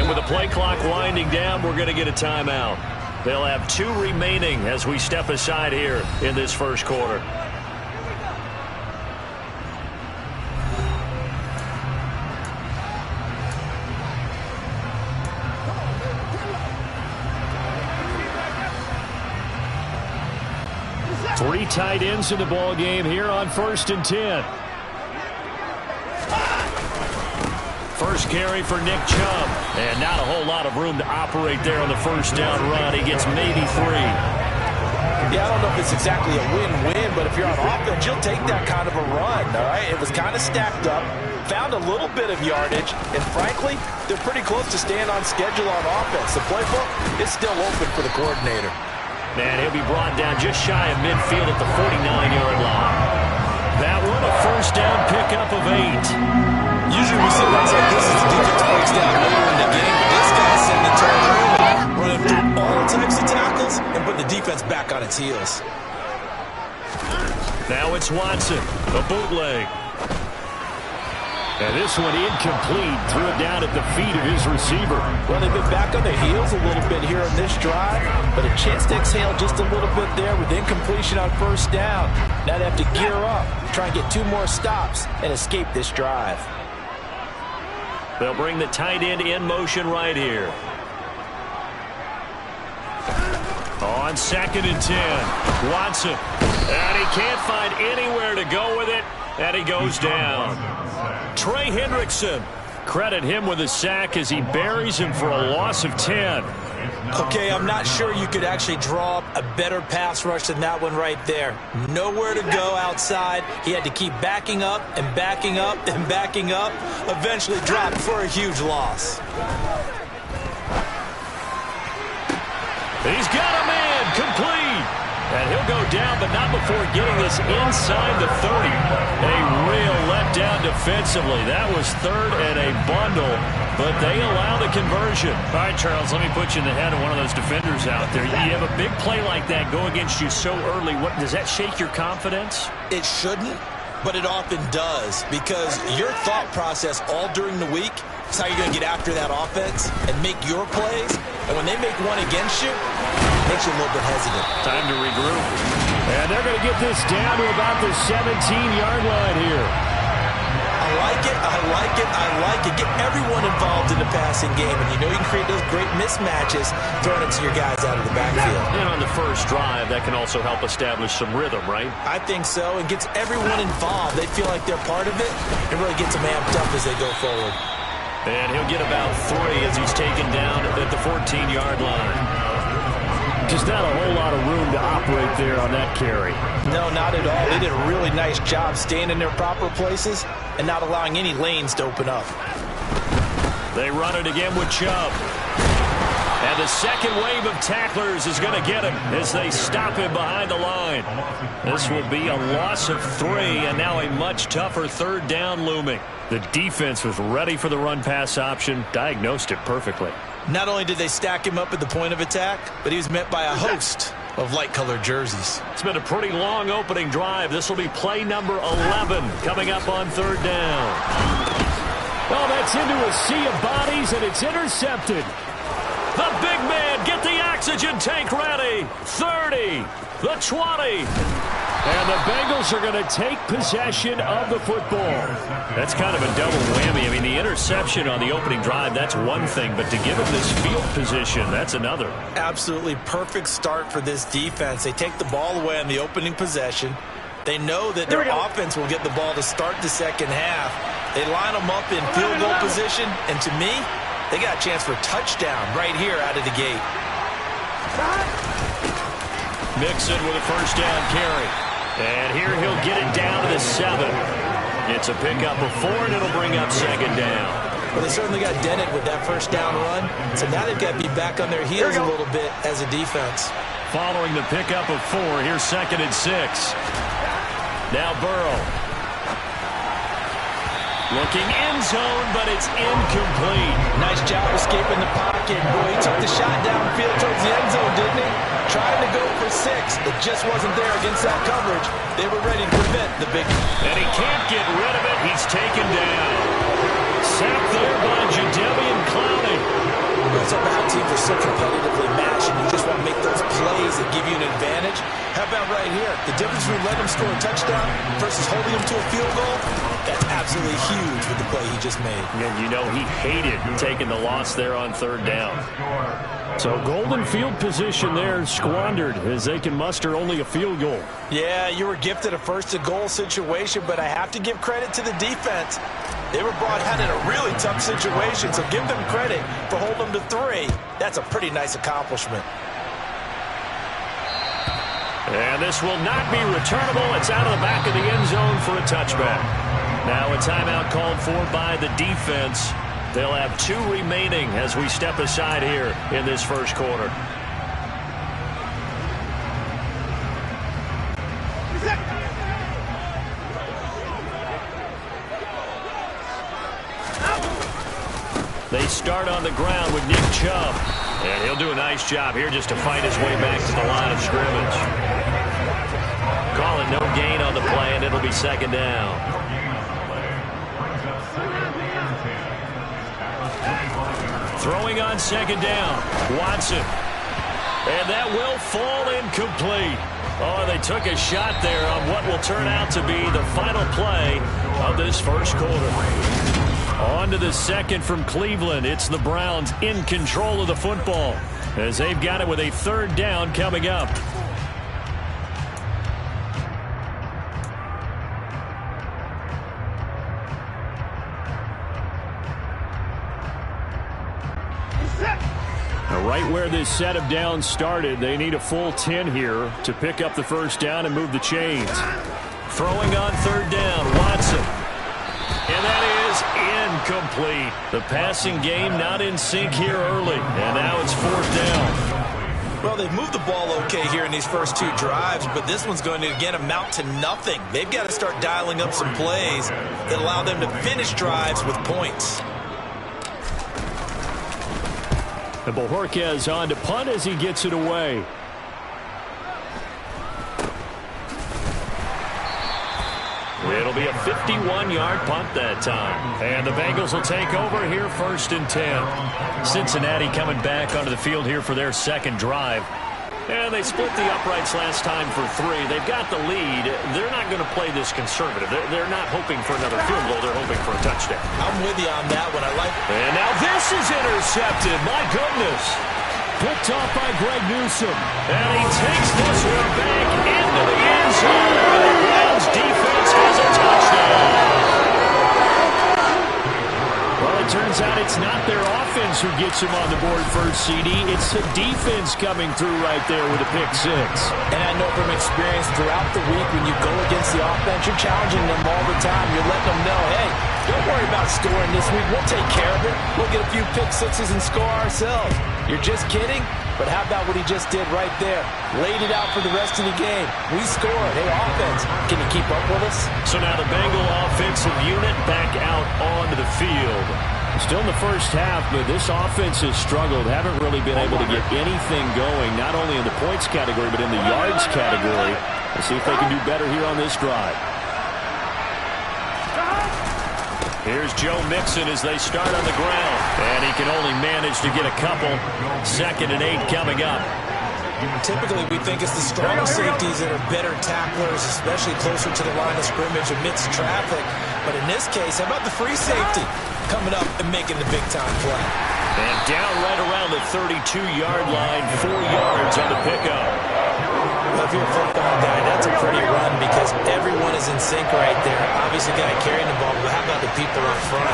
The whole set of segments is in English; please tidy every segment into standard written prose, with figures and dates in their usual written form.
And with the play clock winding down, we're going to get a timeout. They'll have 2 remaining as we step aside here in this first quarter. Three tight ends in the ball game here on 1st and 10. First carry for Nick Chubb. And not a whole lot of room to operate there on the first down run. He gets maybe 3. Yeah, I don't know if it's exactly a win-win, but if you're on offense, you'll take that kind of a run, all right? It was kind of stacked up, found a little bit of yardage, and frankly, they're pretty close to staying on schedule on offense. The playbook is still open for the coordinator. Man, he'll be brought down just shy of midfield at the 49-yard line. That one, a first down pickup of 8. Usually we see runs like this as the defense breaks down later in the game, but this guy's setting the tone early, running through all types of tackles and putting the defense back on its heels. Now it's Watson, a bootleg. And this one incomplete, threw it down at the feet of his receiver. Well, they've been back on their heels a little bit here on this drive, but a chance to exhale just a little bit there with incompletion on first down. Now they have to gear up, try and get 2 more stops and escape this drive. They'll bring the tight end in motion right here. On 2nd and 10, Watson. And he can't find anywhere to go with it, and he goes down. Trey Hendrickson, credit him with a sack as he buries him for a loss of 10. Okay, I'm not sure you could actually draw up a better pass rush than that one right there. Nowhere to go outside. He had to keep backing up and backing up and backing up. Eventually dropped for a huge loss. He's got a man complete. And he'll go down, but not before getting this inside the 30. A real letdown defensively. That was 3rd and a bundle, but they allow the conversion. All right, Charles, let me put you in the head of one of those defenders out there. You have a big play like that go against you so early. What, does that shake your confidence? It shouldn't, but it often does, because your thought process all during the week is how you're going to get after that offense and make your plays. And when they make one against you, it makes you a little bit hesitant. Time to regroup. And they're going to get this down to about the 17-yard line here. I like it, I like it, I like it. Get everyone involved in the passing game, and you know you can create those great mismatches throwing it to your guys out of the backfield. And on the first drive, that can also help establish some rhythm, right? I think so. It gets everyone involved. They feel like they're part of it. It really gets them amped up as they go forward. And he'll get about 3 as he's taken down at the 14-yard line. Just not a whole lot of room to operate there on that carry. No, not at all. They did a really nice job staying in their proper places and not allowing any lanes to open up. They run it again with Chubb. And the second wave of tacklers is going to get him as they stop him behind the line. This will be a loss of 3, and now a much tougher 3rd down looming. The defense was ready for the run-pass option, diagnosed it perfectly. Not only did they stack him up at the point of attack, but he was met by a host of light-colored jerseys. It's been a pretty long opening drive. This will be play number 11 coming up on 3rd down. Oh, that's into a sea of bodies, and it's intercepted. The big man, get the oxygen tank ready. 30, the 20. And the Bengals are going to take possession of the football. That's kind of a double whammy. I mean, the interception on the opening drive, that's one thing. But to give him this field position, that's another. Absolutely perfect start for this defense. They take the ball away on the opening possession. They know that their offense will get the ball to start the second half. They line them up in field goal position. And to me, they got a chance for a touchdown right here out of the gate. Mixon with a first down carry. And here he'll get it down to the 7. It's a pickup of 4, and it'll bring up 2nd down. Well, they certainly got dented with that first down run. So now they've got to be back on their heels a little bit as a defense. Following the pickup of 4, here's 2nd and 6. Now Burrow. Looking end zone, but it's incomplete. Nice job escaping the pocket. Boy, he took the shot downfield towards the end zone, didn't he? Trying to go for 6. It just wasn't there against that coverage. They were ready to prevent the big one. And he can't get rid of it. He's taken down. Sacked there by Jadeveon Clowney. shows up how teams are so competitively matched, and you just want to make those plays that give you an advantage. How about right here? The difference between letting him score a touchdown versus holding him to a field goal, that's absolutely huge with the play he just made. And you know he hated taking the loss there on third down. So golden field position there squandered as they can muster only a field goal. Yeah, you were gifted a first-and-goal situation, but I have to give credit to the defense. They were brought out in a really tough situation, so give them credit for holding them to 3. That's a pretty nice accomplishment. And this will not be returnable. It's out of the back of the end zone for a touchback. Now a timeout called for by the defense. They'll have 2 remaining as we step aside here in this first quarter. They start on the ground with Nick Chubb. And he'll do a nice job here just to fight his way back to the line of scrimmage. Calling no gain on the play, and it'll be second down. Throwing on second down, Watson. And that will fall incomplete. Oh, they took a shot there on what will turn out to be the final play of this first quarter. On to the second from Cleveland. It's the Browns in control of the football as they've got it with a third down coming up. Right where this set of downs started, they need a full 10 here to pick up the first down and move the chains. Throwing on third down, Watson. And that is incomplete. The passing game not in sync here early. And now it's fourth down. Well, they've moved the ball okay here in these first 2 drives, but this one's going to, again, amount to nothing. They've got to start dialing up some plays that allow them to finish drives with points. And Bojorquez on to punt as he gets it away. It'll be a 51-yard punt that time. And the Bengals will take over here first and 10. Cincinnati coming back onto the field here for their second drive. And they split the uprights last time for 3. They've got the lead. They're not going to play this conservative. They're not hoping for another field goal. They're hoping for a touchdown. I'm with you on that one. I like it. And now this is intercepted. My goodness. Picked off by Greg Newsome. And he takes this one back into the end zone. The Browns defense has a touchdown. Well, it turns out it's not their offense who gets him on the board first, CD. It's the defense coming through right there with a pick 6. And I know from experience throughout the week when you go against the offense, you're challenging them all the time. You're letting them know, hey, don't worry about scoring this week. We'll take care of it. We'll get a few pick 6s and score ourselves. You're just kidding? But how about what he just did right there? Laid it out for the rest of the game. We scored. Hey, offense, can you keep up with us? So now the Bengal offensive unit back out onto the field. Still in the first half, but this offense has struggled. Haven't really been able to get anything going, not only in the points category, but in the yards category. Let's see if they can do better here on this drive. Here's Joe Mixon as they start on the ground. And he can only manage to get a couple. Second and 8 coming up. Typically, we think it's the stronger safeties that are better tacklers, especially closer to the line of scrimmage amidst traffic. But in this case, how about the free safety coming up and making the big-time play? And down right around the 32-yard line, 4 yards on the pickup. Well, if you're a football guy, that's a pretty run because everyone is in sync right there. Obviously, the guy carrying the ball, but how about the people up front?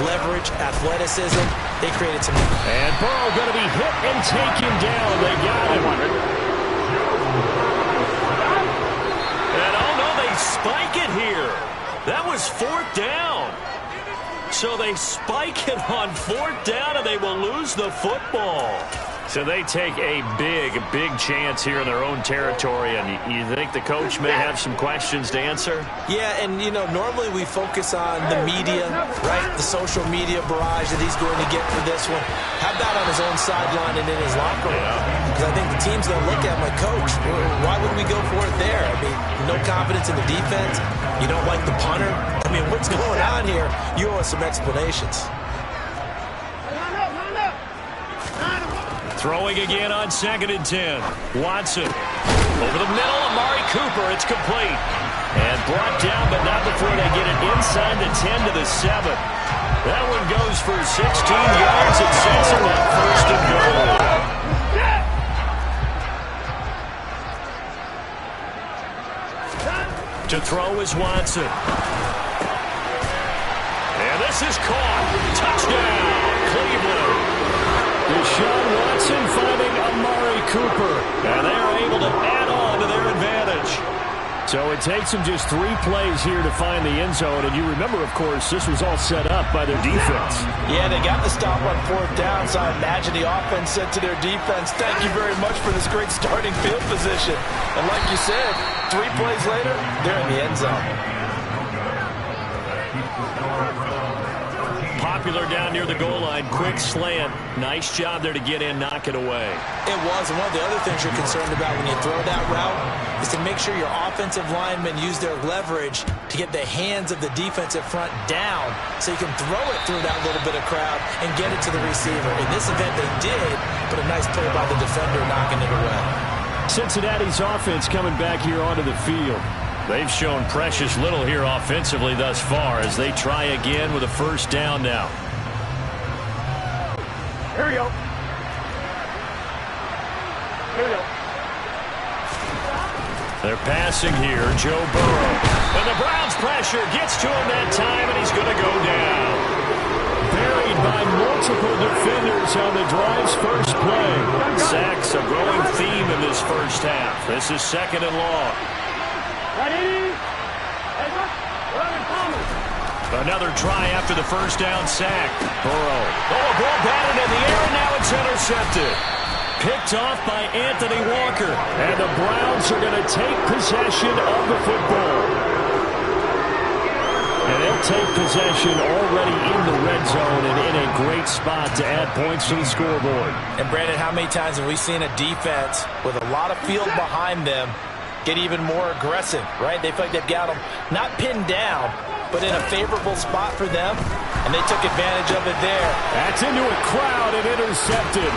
Leverage, athleticism, they created some. And Burrow going to be hit and taken down. They got him. And oh no, they spike it here. That was fourth down. So they spike it on fourth down and they will lose the football. So they take a big chance here in their own territory, and you think the coach may have some questions to answer? Yeah, and, you know, normally we focus on the media, right, the social media barrage that he's going to get for this one. How about on his own sideline and in his locker room? Because I think the team's going to look at him like, Coach, why would we go for it there? I mean, no confidence in the defense. You don't like the punter. I mean, what's going on here? You owe us some explanations. Throwing again on 2nd and 10. Watson. Over the middle, Amari Cooper. It's complete. And brought down, but not before they get it inside the 10 to the 7. That one goes for 16 yards and sets them up 1st and goal. To throw is Watson. And this is caught. Touchdown, Cleveland. Deshaun Watson finding Amari Cooper. And they are able to add on to their advantage. So it takes them just 3 plays here to find the end zone. And you remember, of course, this was all set up by their defense. Yeah, they got the stop on 4th down, so I imagine the offense said to their defense, thank you very much for this great starting field position. And like you said, 3 plays later, they're in the end zone. Popular down near the goal line. Quick slant. Nice job there to get in, knock it away. It was, and one of the other things you're concerned about when you throw that route is to make sure your offensive linemen use their leverage to get the hands of the defensive front down so you can throw it through that little bit of crowd and get it to the receiver. In this event, they did, but a nice play by the defender knocking it away. Cincinnati's offense coming back here onto the field. They've shown precious little here offensively thus far as they try again with a 1st down now. Here we go. Here we go. They're passing here, Joe Burrow. And the Browns' pressure gets to him that time, and he's going to go down. Buried by multiple defenders on the drive's first play. Sacks a growing theme in this first half. This is 2nd and long. Another try after the 1st down sack. Burrow. Oh, a ball batted in the air, and now it's intercepted. Picked off by Anthony Walker. And the Browns are going to take possession of the football. And they'll take possession already in the red zone and in a great spot to add points to the scoreboard. And Brandon, how many times have we seen a defense with a lot of field behind them get even more aggressive, right? They feel like they've got them not pinned down, but in a favorable spot for them, and they took advantage of it there. That's into a crowd and intercepted.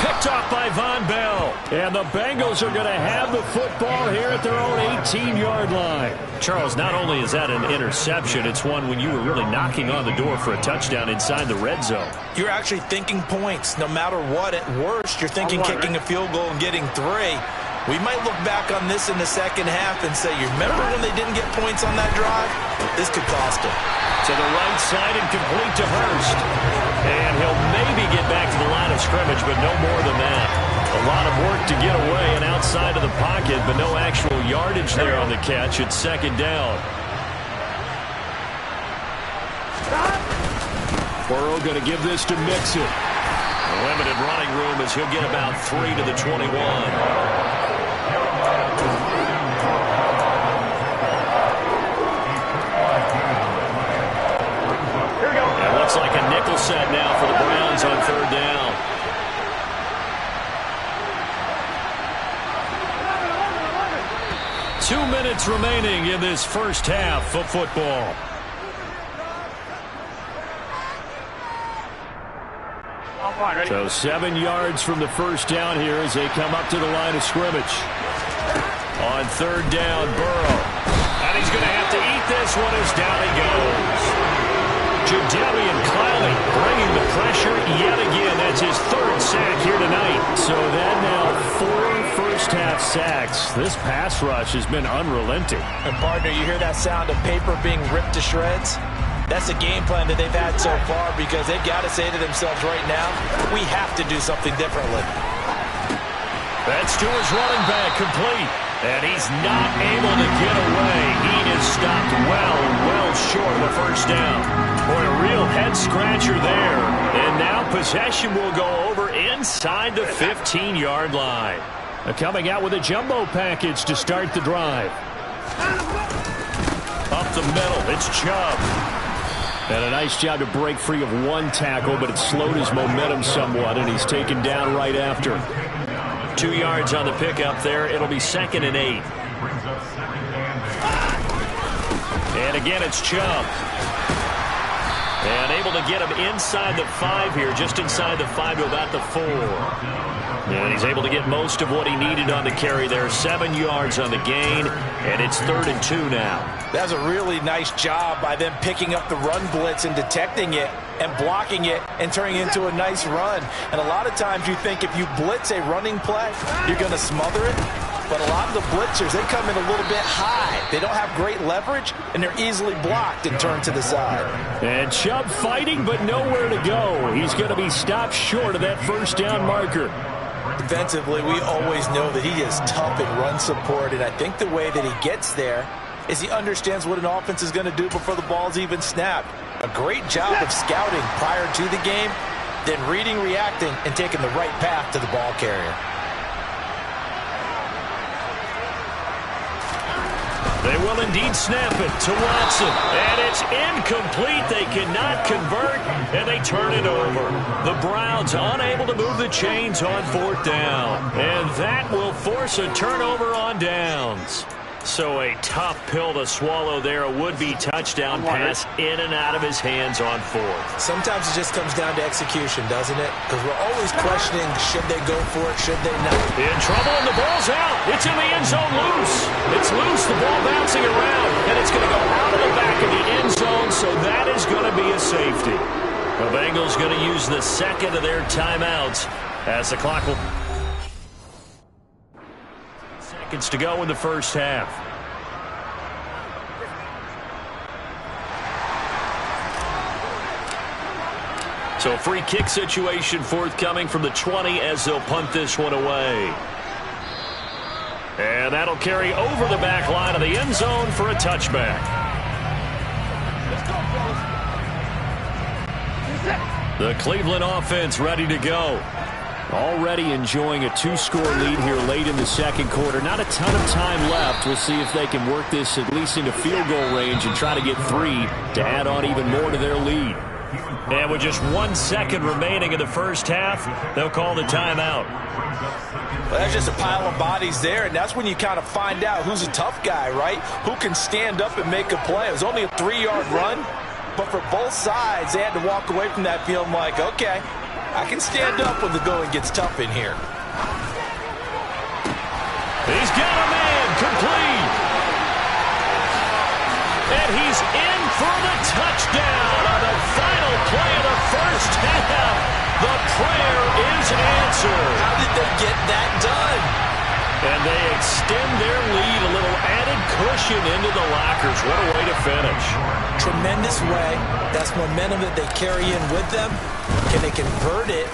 Picked off by Von Bell. And the Bengals are going to have the football here at their own 18-yard line. Charles, not only is that an interception, it's one when you were really knocking on the door for a touchdown inside the red zone. You're actually thinking points. No matter what, at worst, you're thinking kicking a field goal and getting 3. We might look back on this in the second half and say, you remember when they didn't get points on that drive? This could cost them. To the right side and complete to Hurst. And he'll maybe get back to the line of scrimmage, but no more than that. A lot of work to get away and outside of the pocket, but no actual yardage there on the catch. It's 2nd down. Burrow going to give this to Mixon. Limited running room as he'll get about 3 to the 21. It looks like a nickel set now for the Browns on 3rd down. Two minutes remaining in this first half of football. So 7 yards from the 1st down here as they come up to the line of scrimmage. On 3rd down, Burrow. And he's going to have to eat this one as down he goes. Jadeveon Clowney bringing the pressure yet again. That's his 3rd sack here tonight. So that now 4 first-half sacks. This pass rush has been unrelenting. And, partner, you hear that sound of paper being ripped to shreds? That's a game plan that they've had so far because they've got to say to themselves right now, we have to do something differently. That's to his running back, complete. And he's not able to get away. He is stopped well short of a 1st down. Boy, a real head-scratcher there. And now possession will go over inside the 15-yard line. Coming out with a jumbo package to start the drive. Up the middle, it's Chubb. And a nice job to break free of 1 tackle, but it slowed his momentum somewhat, and he's taken down right after. 2 yards on the pickup there. It'll be 2nd and 8. And again, it's Chubb. And able to get him inside the 5 here, just inside the 5 to about the 4. And he's able to get most of what he needed on the carry there. 7 yards on the gain, and it's 3rd and 2 now. That's a really nice job by them picking up the run blitz and detecting it and blocking it and turning it into a nice run. And a lot of times you think if you blitz a running play, you're going to smother it. But a lot of the blitzers, they come in a little bit high. They don't have great leverage, and they're easily blocked and turned to the side. And Chubb fighting, but nowhere to go. He's going to be stopped short of that first down marker. Defensively, we always know that he is tough in run support, and I think the way that he gets there is he understands what an offense is going to do before the ball's even snapped. A great job of scouting prior to the game, then reading, reacting, and taking the right path to the ball carrier. They will indeed snap it to Watson. And it's incomplete. They cannot convert, and they turn it over. The Browns unable to move the chains on 4th down. And that will force a turnover on downs. So a tough pill to swallow there. A would-be touchdown pass in and out of his hands on 4th. Sometimes it just comes down to execution, doesn't it? Because we're always questioning, should they go for it, should they not? In trouble, and the ball's out. It's in the end zone loose. It's loose, the ball bouncing around, and it's going to go out of the back of the end zone, so that is going to be a safety. The Bengals going to use the second of their timeouts as the clock will... seconds to go in the first half. So free kick situation forthcoming from the 20 as they'll punt this one away. And that'll carry over the back line of the end zone for a touchback. The Cleveland offense ready to go. Already enjoying a 2-score lead here late in the second quarter. Not a ton of time left. We'll see if they can work this at least into field goal range and try to get 3 to add on even more to their lead. And with just 1 second remaining in the first half, they'll call the timeout. Well, that's just a pile of bodies there, and that's when you kind of find out who's a tough guy, right? Who can stand up and make a play. It was only a 3-yard run, but for both sides, they had to walk away from that feeling like, okay, I can stand up when the going gets tough in here. He's got a man complete. And he's in for the touchdown on the final play of the first half. The prayer is answered. How did they get that done? And they extend their lead, a little added cushion into the lockers. What a way to finish. Tremendous way. That's momentum that they carry in with them. Can they convert it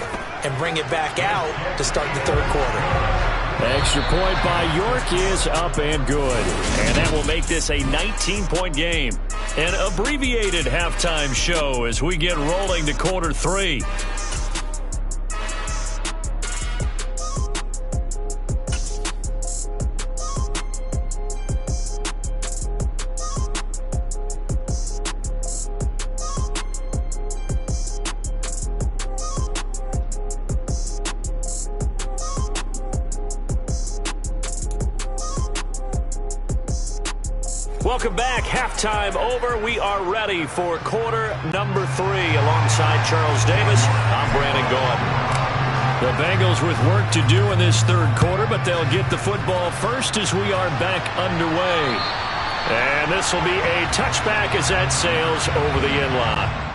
and bring it back out to start the third quarter? Extra point by York is up and good. And that will make this a 19-point game. An abbreviated halftime show as we get rolling to quarter 3. Welcome back. Halftime over. We are ready for quarter number 3. Alongside Charles Davis, I'm Brandon Gaudin. The Bengals with work to do in this third quarter, but they'll get the football first as we are back underway. And this will be a touchback as that sails over the end line.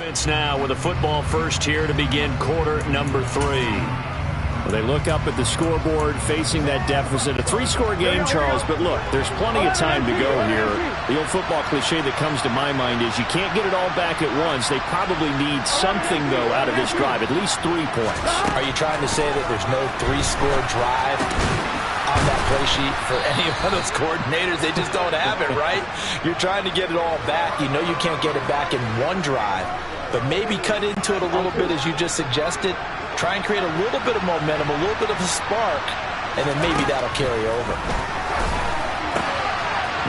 Offense now with a football first here to begin quarter number 3. Well, they look up at the scoreboard facing that deficit. A 3-score game, Charles, but look, there's plenty of time to go here. The old football cliche that comes to my mind is you can't get it all back at once. They probably need something, though, out of this drive, at least 3 points. Are you trying to say that there's no 3-score drive on that play sheet for any of those coordinators? They just don't have it, right? You're trying to get it all back. You know you can't get it back in one drive, but maybe cut into it a little bit as you just suggested. Try and create a little bit of momentum, a little bit of a spark, and then maybe that'll carry over.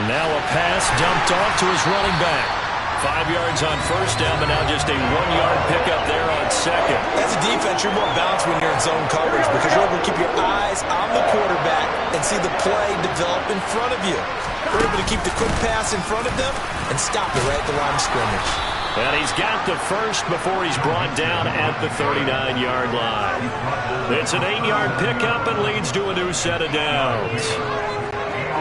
Now a pass dumped off to his running back. 5 yards on first down, but now just a 1-yard pickup there on second. As a defense, you're more balanced when you're in zone coverage because you're able to keep your eyes on the quarterback and see the play develop in front of you. You're able to keep the quick pass in front of them and stop it right at the line of scrimmage. And he's got the first before he's brought down at the 39-yard line. It's an 8-yard pickup and leads to a new set of downs.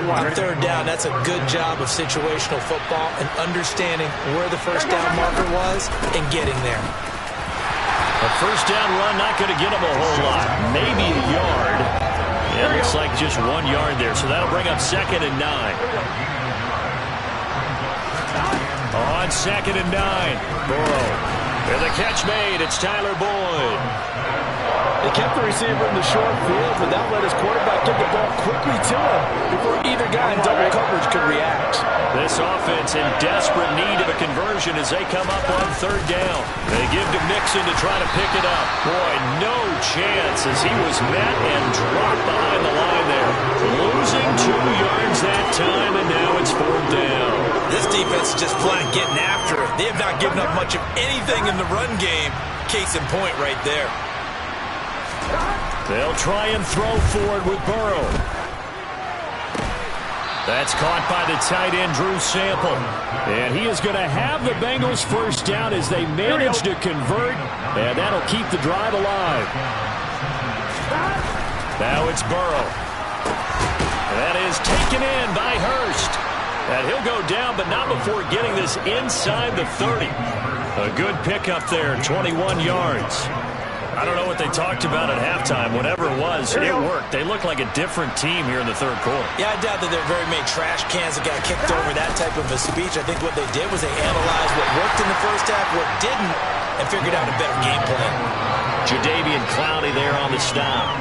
On third down, that's a good job of situational football and understanding where the first down marker was and getting there. A first down run not going to get him a whole lot. Maybe a yard. It looks like just 1 yard there, so that'll bring up 2nd and 9. On 2nd and 9, Burrow. And the catch made. It's Tyler Boyd. They kept the receiver in the short field, but that let his quarterback get the ball quickly to him before either guy in double coverage could react. This offense in desperate need of a conversion as they come up on 3rd down. They give to Mixon to try to pick it up. Boy, no chance as he was met and dropped behind the line there. Losing 2 yards that time, and now it's 4th down. This defense is just flat getting after it. They have not given up much of anything in the run game. Case in point right there. They'll try and throw forward with Burrow. That's caught by the tight end, Drew Sample. And he is going to have the Bengals first down as they manage to convert. And that'll keep the drive alive. Now it's Burrow. That is taken in by Hurst. And he'll go down, but not before getting this inside the 30. A good pickup there, 21 yards. I don't know what they talked about at halftime. Whatever it was, it worked. They look like a different team here in the 3rd quarter. Yeah, I doubt that there are very many trash cans that got kicked over that type of a speech. I think what they did was they analyzed what worked in the first half, what didn't, and figured out a better game plan. Jadeveon Clowney there on the stop.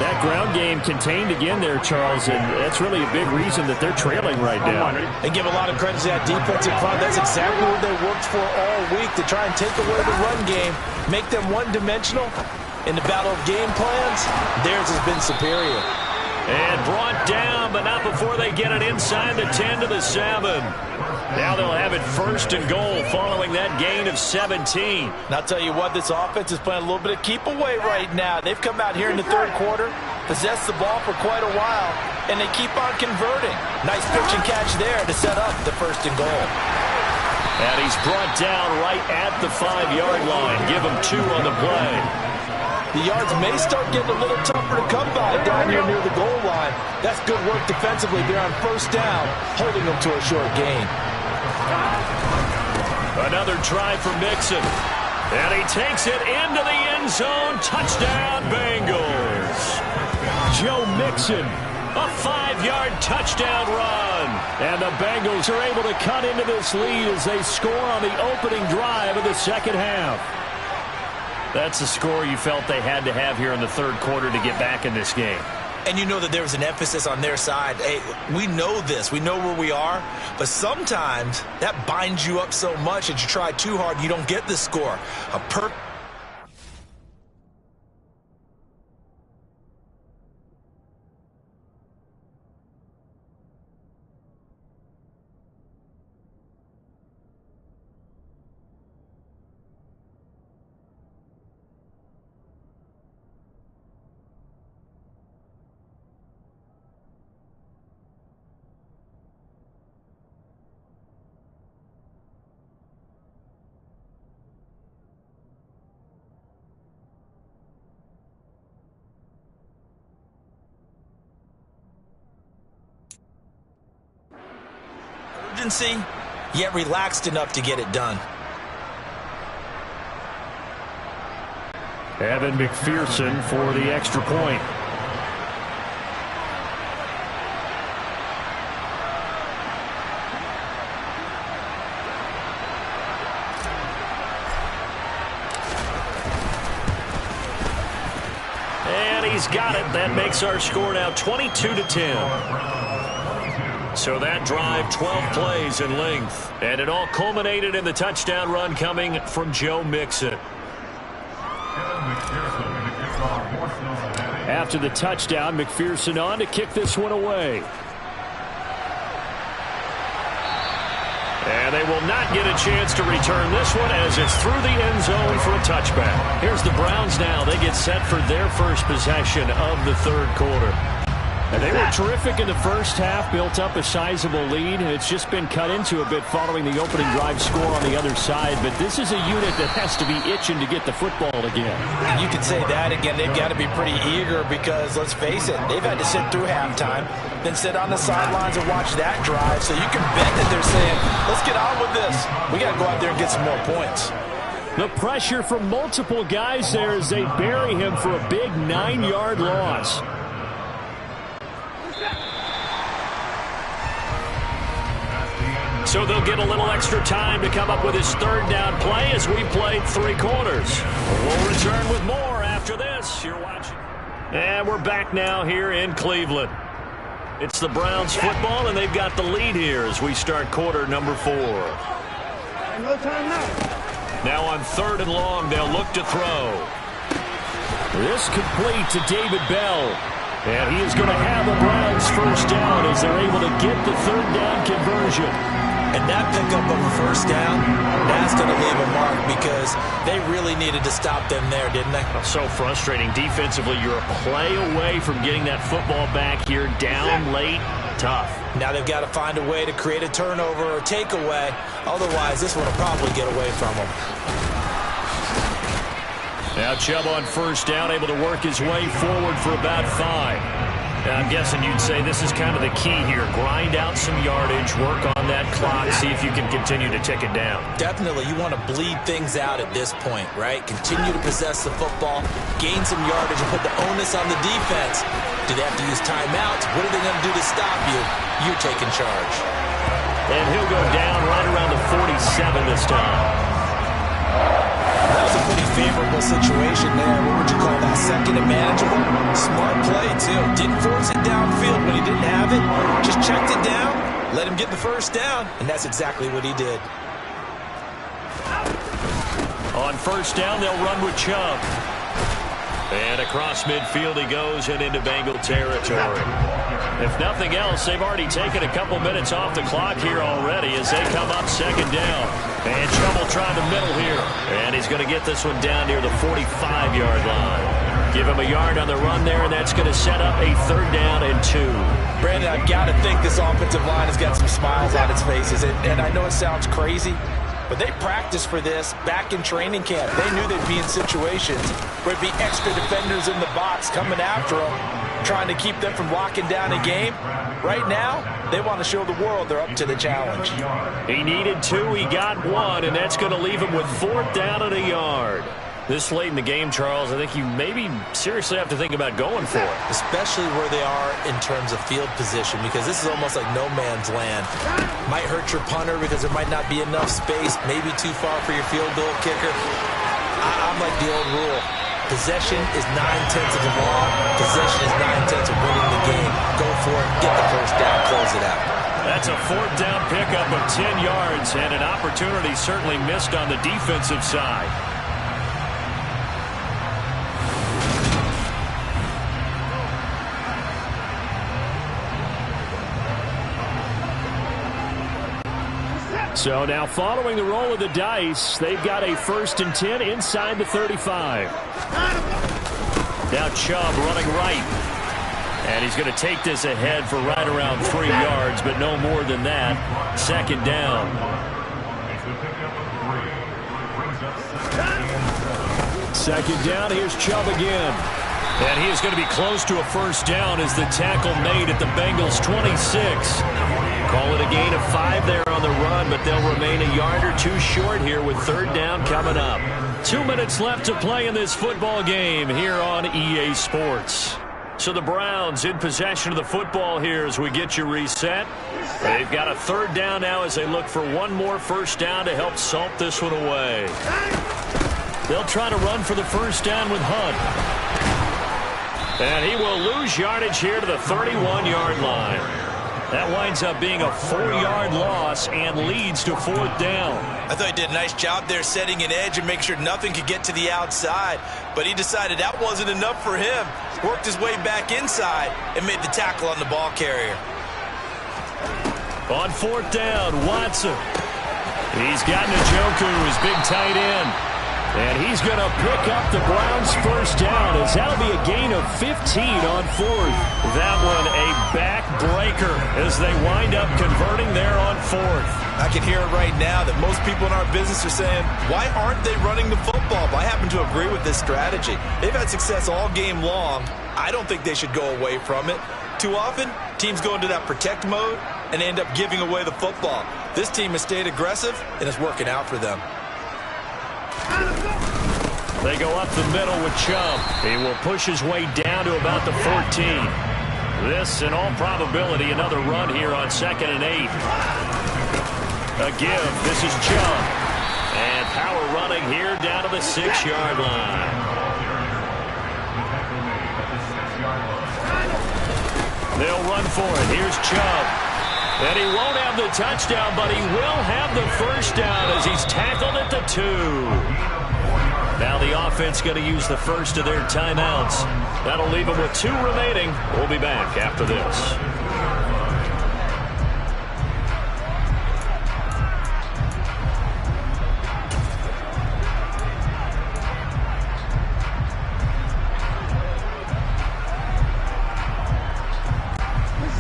That ground game contained again there, Charles, and that's really a big reason that they're trailing right now. They give a lot of credit to that defensive front. That's exactly what they worked for all week, to try and take away the run game, make them one-dimensional. In the battle of game plans, theirs has been superior. And brought down, but not before they get it inside the 10 to the 7. Now they'll have it 1st and goal following that gain of 17. And I'll tell you what, this offense is playing a little bit of keep away right now. They've come out here in the 3rd quarter, possessed the ball for quite a while, and they keep on converting. Nice pitch and catch there to set up the 1st and goal. And he's brought down right at the 5-yard line. Give him 2 on the play. The yards may start getting a little tougher to come by down here near the goal line. That's good work defensively there on 1st down, holding them to a short gain. Another try for Mixon. And he takes it into the end zone. Touchdown, Bengals. Joe Mixon, a 5-yard touchdown run. And the Bengals are able to cut into this lead as they score on the opening drive of the 2nd half. That's a score you felt they had to have here in the 3rd quarter to get back in this game. And you know that there was an emphasis on their side. Hey, we know this. We know where we are. But sometimes that binds you up so much that you try too hard and you don't get the score. Urgency, yet relaxed enough to get it done. Evan McPherson for the extra point. And he's got it. That makes our score now 22-10. So that drive, 12 plays in length. And it all culminated in the touchdown run coming from Joe Mixon. After the touchdown, McPherson on to kick this one away. And they will not get a chance to return this one as it's through the end zone for a touchback. Here's the Browns now. They get set for their first possession of the third quarter. And they were terrific in the first half, built up a sizable lead, and it's just been cut into a bit following the opening drive score on the other side. But this is a unit that has to be itching to get the football again. You could say that again. They've got to be pretty eager because, let's face it, they've had to sit through halftime, then sit on the sidelines and watch that drive. So you can bet that they're saying, let's get on with this. We got to go out there and get some more points. The pressure from multiple guys there as they bury him for a big 9-yard loss. So they'll get a little extra time to come up with his third down play as we played 3 quarters. We'll return with more after this. You're watching. And we're back now here in Cleveland. It's the Browns football, and they've got the lead here as we start quarter number 4. No time now. Now on 3rd and long, they'll look to throw. This complete to David Bell. And he is going to have the Browns first down as they're able to get the third down conversion. And that pickup of a first down, that's going to leave a mark because they really needed to stop them there, didn't they? So frustrating. Defensively, you're a play away from getting that football back here down late. Tough. Now they've got to find a way to create a turnover or takeaway. Otherwise, this one will probably get away from them. Now Chubb on first down, able to work his way forward for about 5. Now, I'm guessing you'd say this is kind of the key here. Grind out some yardage, work on that clock, see if you can continue to tick it down. Definitely. You want to bleed things out at this point, right? Continue to possess the football, gain some yardage, and put the onus on the defense. Do they have to use timeouts? What are they going to do to stop you? You're taking charge. And he'll go down right around the 47 this time. That was a pretty favorable situation there. What would you call that? Second and manageable? Smart play, too. Didn't force it downfield when he didn't have it. Just checked it down, let him get the first down, and that's exactly what he did. On first down, they'll run with Chubb. And across midfield he goes and into Bengal territory. If nothing else, they've already taken a couple minutes off the clock here already as they come up second down. And Chubb will try the middle here. And he's going to get this one down near the 45-yard line. Give him a yard on the run there, and that's going to set up a 3rd down and 2. Brandon, I've got to think this offensive line has got some smiles on its faces. And I know it sounds crazy, but they practiced for this back in training camp. They knew they'd be in situations where it'd be extra defenders in the box coming after them, trying to keep them from locking down a game. Right now, they want to show the world they're up to the challenge. He needed 2, he got 1, and that's going to leave him with 4th down and a yard. This late in the game, Charles, I think you maybe seriously have to think about going for it. Especially where they are in terms of field position, because this is almost like no man's land. Might hurt your punter because there might not be enough space, maybe too far for your field goal kicker. I'm like the old rule. Possession is 9/10 of the law. Possession is 9/10 of winning the game. Go for it, get the first down, close it out. That's a 4th down pickup of 10 yards, and an opportunity certainly missed on the defensive side. So now following the roll of the dice, they've got a 1st and 10 inside the 35. Now Chubb running right. And he's going to take this ahead for right around 3 yards, but no more than that. 2nd down. Second down, here's Chubb again. And he is going to be close to a first down as the tackle made at the Bengals' 26. Call it a gain of 5 there on the run, but they'll remain a yard or 2 short here with 3rd down coming up. 2 minutes left to play in this football game here on EA Sports. So the Browns in possession of the football here as we get you reset. They've got a third down now as they look for one more first down to help salt this one away. They'll try to run for the first down with Hunt. And he will lose yardage here to the 31-yard line. That winds up being a 4-yard loss and leads to fourth down. I thought he did a nice job there setting an edge and make sure nothing could get to the outside. But he decided that wasn't enough for him. Worked his way back inside and made the tackle on the ball carrier. On fourth down, Watson. He's got Njoku, his big tight end. And he's going to pick up the Browns' first down as that'll be a gain of 15 on fourth. That one a backbreaker as they wind up converting there on fourth. I can hear it right now that most people in our business are saying, why aren't they running the football? But I happen to agree with this strategy. They've had success all game long. I don't think they should go away from it. Too often, teams go into that protect mode and end up giving away the football. This team has stayed aggressive, and it's working out for them. They go up the middle with Chubb. He will push his way down to about the 14. This, in all probability, another run here on 2nd and 8. A give. This is Chubb. And power running here down to the 6-yard line. They'll run for it. Here's Chubb. And he won't have the touchdown, but he will have the first down as he's tackled at the 2. Now the offense going to use the first of their timeouts. That'll leave them with 2 remaining. We'll be back after this.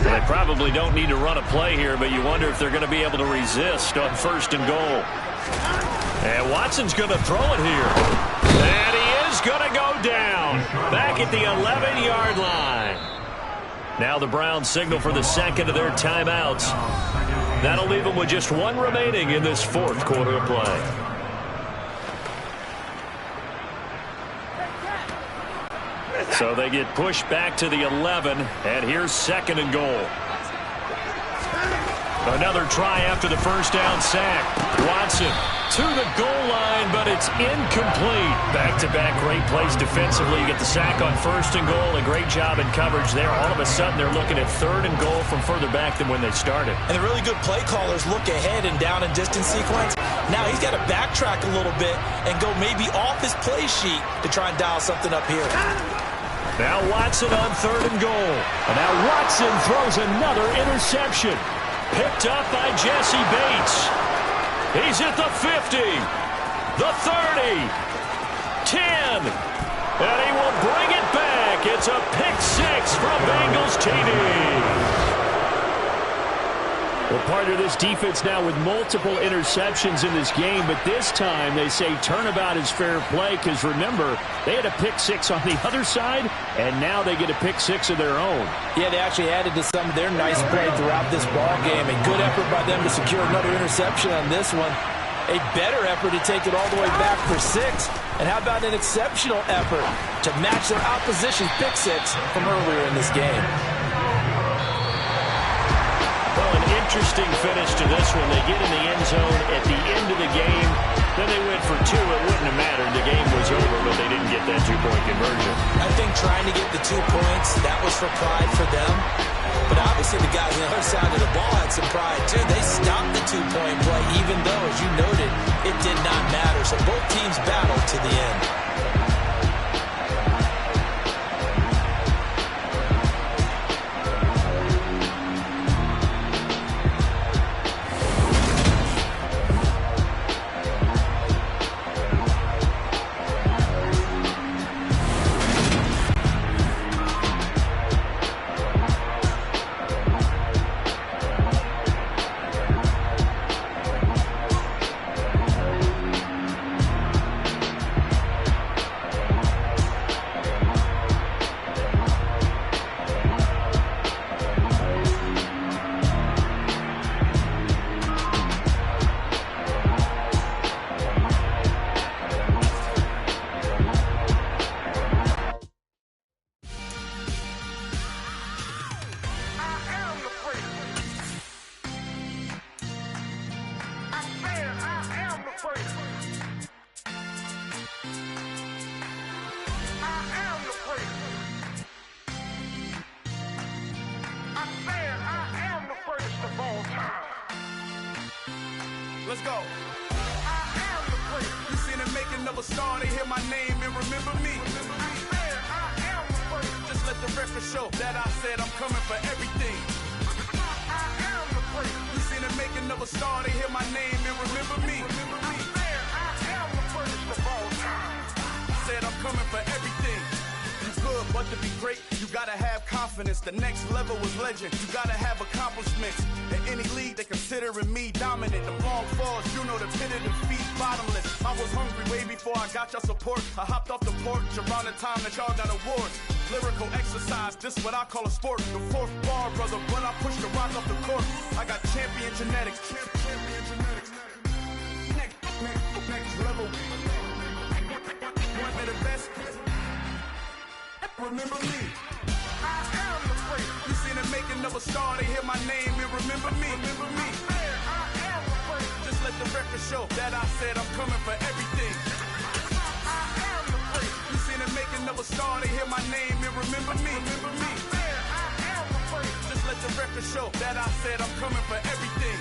They probably don't need to run a play here, but you wonder if they're going to be able to resist on 1st and goal. And Watson's going to throw it here. And he is going to go down. Back at the 11-yard line. Now the Browns signal for the second of their timeouts. That'll leave them with just 1 remaining in this 4th quarter of play. So they get pushed back to the 11, and here's 2nd and goal. Another try after the first down sack. Watson to the goal line, but it's incomplete. Back-to-back great plays defensively. You get the sack on 1st and goal. A great job in coverage there. All of a sudden, they're looking at 3rd and goal from further back than when they started. And the really good play callers look ahead and down and distance sequence. Now he's got to backtrack a little bit and go maybe off his play sheet to try and dial something up here. Now Watson on 3rd and goal. And now Watson throws another interception. Picked up by Jesse Bates. He's at the 50, the 30, 10, and he will bring it back. It's a pick 6 from Bengals TD. Well, part of this defense now with multiple interceptions in this game, but this time they say turnabout is fair play because, remember, they had a pick 6 on the other side, and now they get a pick 6 of their own. Yeah, they actually added to some of their nice play throughout this ball game. A good effort by them to secure another interception on this one. A better effort to take it all the way back for 6. And how about an exceptional effort to match their opposition's pick 6 from earlier in this game? Well, an interesting finish to this one. They get in the end zone at the end of the game. Then they went for 2. It wouldn't have mattered. The game was over, but they didn't get that 2-point conversion. I think trying to get the 2 points, that was for pride for them. But obviously the guys on the other side of the ball had some pride, too. They stopped the 2-point play, even though, as you noted, it did not matter. So both teams battled to the end. Let's go. You seen the making of a star, they hear my name and remember me. Just let the record show that I said I'm coming for everything. You seen the making of a star, they hear my name and remember me. Said I'm coming for everything. You good, but to be great, you gotta have confidence. The next level was legend. You gotta have accomplishments. In any league, they considering me dominant. The long falls, you know the pit of defeat, bottomless. I was hungry way before I got your support. I hopped off the porch around the time that y'all got awards. Lyrical exercise, this what I call a sport. The fourth bar, brother, when I push the rock off the court. I got champion genetics. Champion genetics. Next level. One of the best. Remember me. I am the great. You seen the making of a star, they hear my name and remember me. Remember me. I am the great. Just let the record show that I said I'm coming for everything. I am the great. You seen the making of a star, they hear my name and remember me. Remember me. I am the great. Just let the record show that I said I'm coming for everything.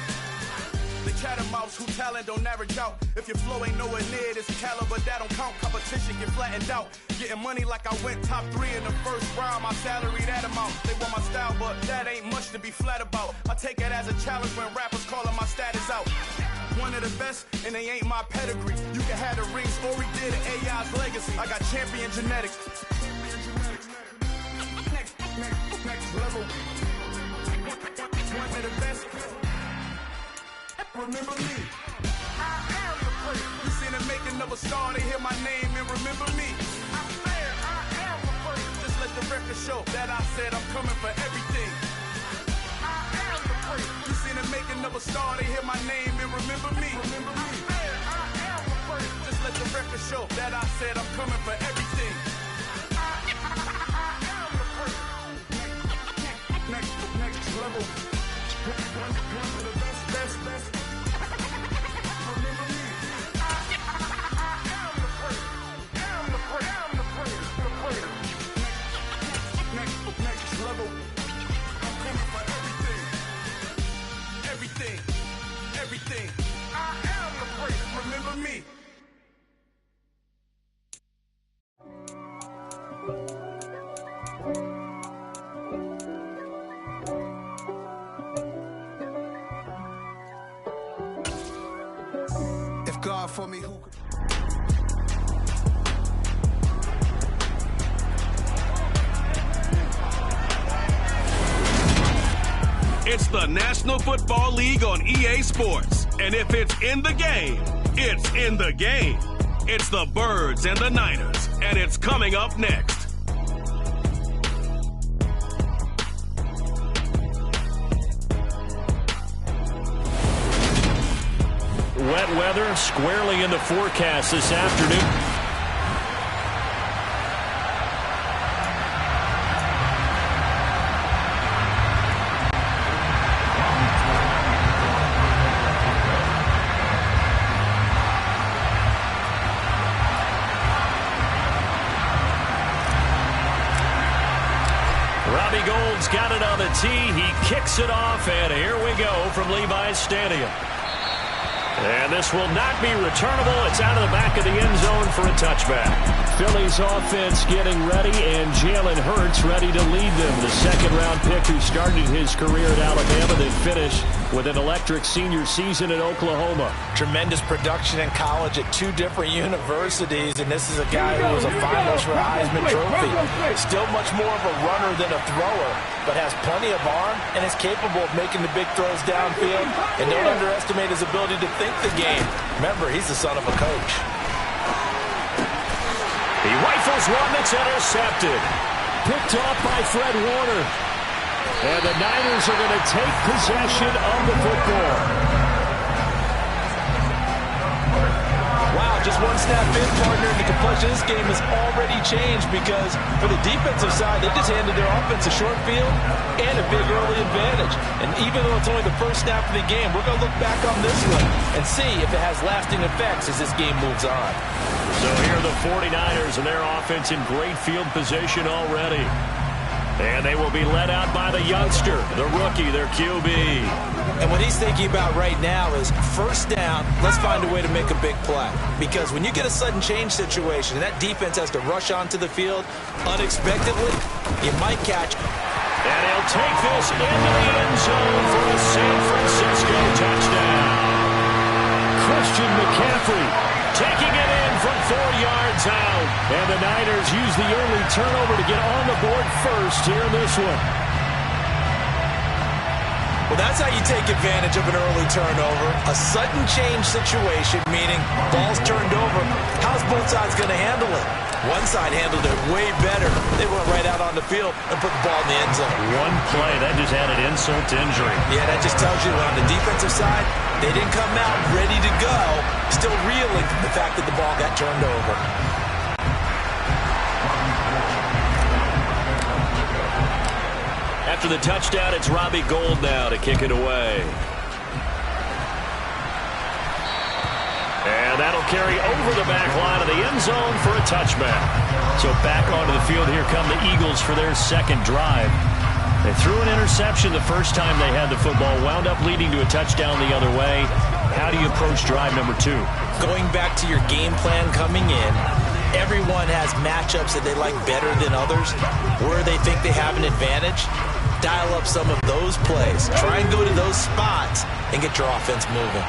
The cat and mouse who talent don't average out. If your flow ain't nowhere near this caliber, that don't count. Competition get flattened out. Getting money like I went top 3 in the first round. My salary that amount. They want my style, but that ain't much to be flat about. I take it as a challenge when rappers calling my status out. One of the best, and they ain't my pedigree. You can have the rings, or we did it, AI's legacy. I got champion genetics. Next level. One of the best. Remember me. I am the great. You seen the making of a star, they hear my name and remember me. I am the great. Just let the record show that I said I'm coming for everything. I am the great. You seen the making of a star, they hear my name and remember me. Remember me. I am the great. Just let the record show that I said I'm coming for everything. I am the great. Next level. One of the best. Everything. I am the great. Remember me. If God for me, who could? It's the National Football League on EA Sports. And if it's in the game, it's in the game. It's the Birds and the Niners, and it's coming up next. Wet weather squarely in the forecast this afternoon. Got it on the tee. He kicks it off, and here we go from Levi's Stadium. And this will not be returnable. It's out of the back of the end zone for a touchback. Philly's offense getting ready, and Jalen Hurts ready to lead them. The second-round pick who started his career at Alabama, then finished with an electric senior season at Oklahoma. Tremendous production in college at 2 different universities, and this is a guy who was a finalist for a Heisman Trophy. Still much more of a runner than a thrower, but has plenty of arm and is capable of making the big throws downfield. And don't underestimate his ability to think the game. Remember, he's the son of a coach. He rifles one that's intercepted. Picked off by Fred Warner. And the Niners are going to take possession of the football. Wow, just one snap in, partner, and the complexion of this game has already changed because for the defensive side, they just handed their offense a short field and a big early advantage. And even though it's only the first snap of the game, we're going to look back on this one and see if it has lasting effects as this game moves on. So here are the 49ers and their offense in great field position already. And they will be led out by the youngster, the rookie, their QB. And what he's thinking about right now is first down, let's find a way to make a big play. Because when you get a sudden change situation and that defense has to rush onto the field unexpectedly, you might catch. And he'll take this into the end zone for a San Francisco touchdown. Christian McCaffrey taking it in from 4 yards out. And the Niners use the early turnover to get on the board first here in this one. Well, that's how you take advantage of an early turnover. A sudden change situation, meaning ball's turned over. How's both sides going to handle it? One side handled it way better. They went right out on the field and put the ball in the end zone. One play, that just added insult to injury. Yeah, that just tells you on the defensive side, they didn't come out ready to go, still reeling from the fact that the ball got turned over. After the touchdown, it's Robbie Gould now to kick it away. And that'll carry over the back line of the end zone for a touchback. So back onto the field, here come the Eagles for their second drive. They threw an interception the first time they had the football, wound up leading to a touchdown the other way. How do you approach drive number 2? Going back to your game plan coming in, everyone has matchups that they like better than others, where they think they have an advantage. Dial up some of those plays. Try and go to those spots and get your offense moving.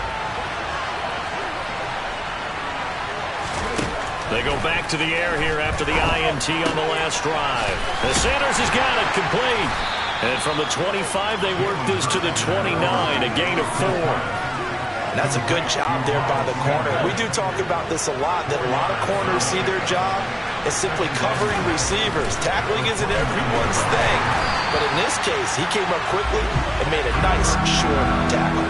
They go back to the air here after the INT on the last drive. The Sanders has got it complete. And from the 25, they work this to the 29, a gain of 4. And that's a good job there by the corner. We do talk about this a lot, that a lot of corners see their job as simply covering receivers. Tackling isn't everyone's thing. But in this case, he came up quickly and made a nice, short tackle.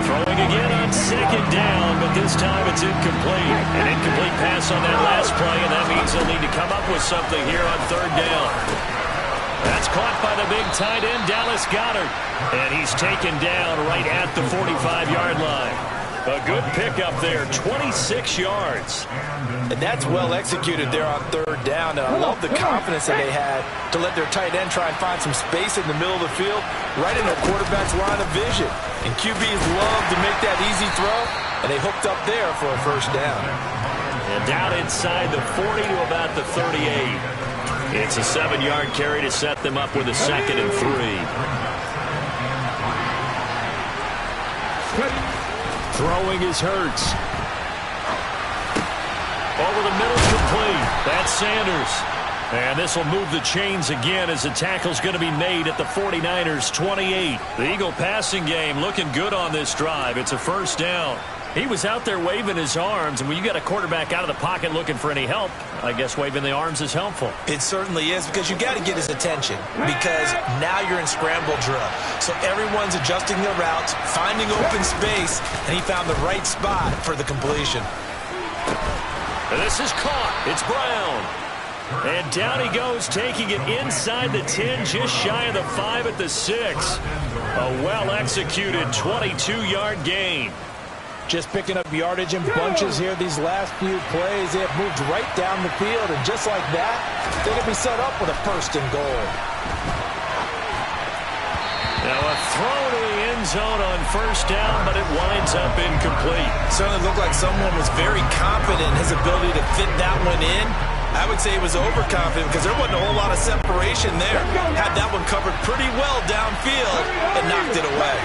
Throwing again on second down, but this time it's incomplete. An incomplete pass on that last play, and that means they'll need to come up with something here on third down. That's caught by the big tight end, Dallas Goedert. And he's taken down right at the 45-yard line. A good pickup there, 26 yards. And that's well executed there on third down. And I love the confidence that they had to let their tight end try and find some space in the middle of the field, right in their quarterback's line of vision. And QBs love to make that easy throw, and they hooked up there for a first down. And down inside the 40 to about the 38. It's a 7-yard carry to set them up with a 2nd and 3. Throwing is Hurts. Over the middle, complete. That's Sanders. And this will move the chains again as the tackle's going to be made at the 49ers' 28. The Eagle passing game looking good on this drive. It's a first down. He was out there waving his arms, and when you got a quarterback out of the pocket looking for any help, I guess waving the arms is helpful. It certainly is, because you got to get his attention, because now you're in scramble drill. So everyone's adjusting their routes, finding open space, and he found the right spot for the completion. And this is caught. It's Brown. And down he goes, taking it inside the 10, just shy of the 5 at the 6. A well-executed 22-yard gain. Just picking up yardage in bunches here these last few plays. They have moved right down the field, and just like that, they're going to be set up with a 1st and goal. Now a throw to the end zone on first down, but it winds up incomplete. Certainly looked like someone was very confident in his ability to fit that one in. I would say he was overconfident because there wasn't a whole lot of separation there. Had that one covered pretty well downfield and knocked it away.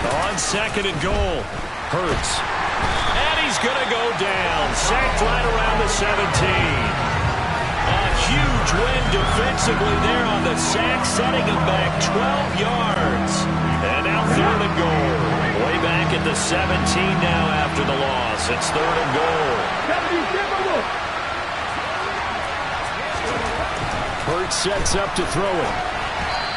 On 2nd and goal, Hurts. And he's going to go down. Sacked right around the 17. A huge win defensively there on the sack, setting him back 12 yards. And now 3rd and goal. Way back at the 17 now after the loss. It's 3rd and goal. Hurts sets up to throw it.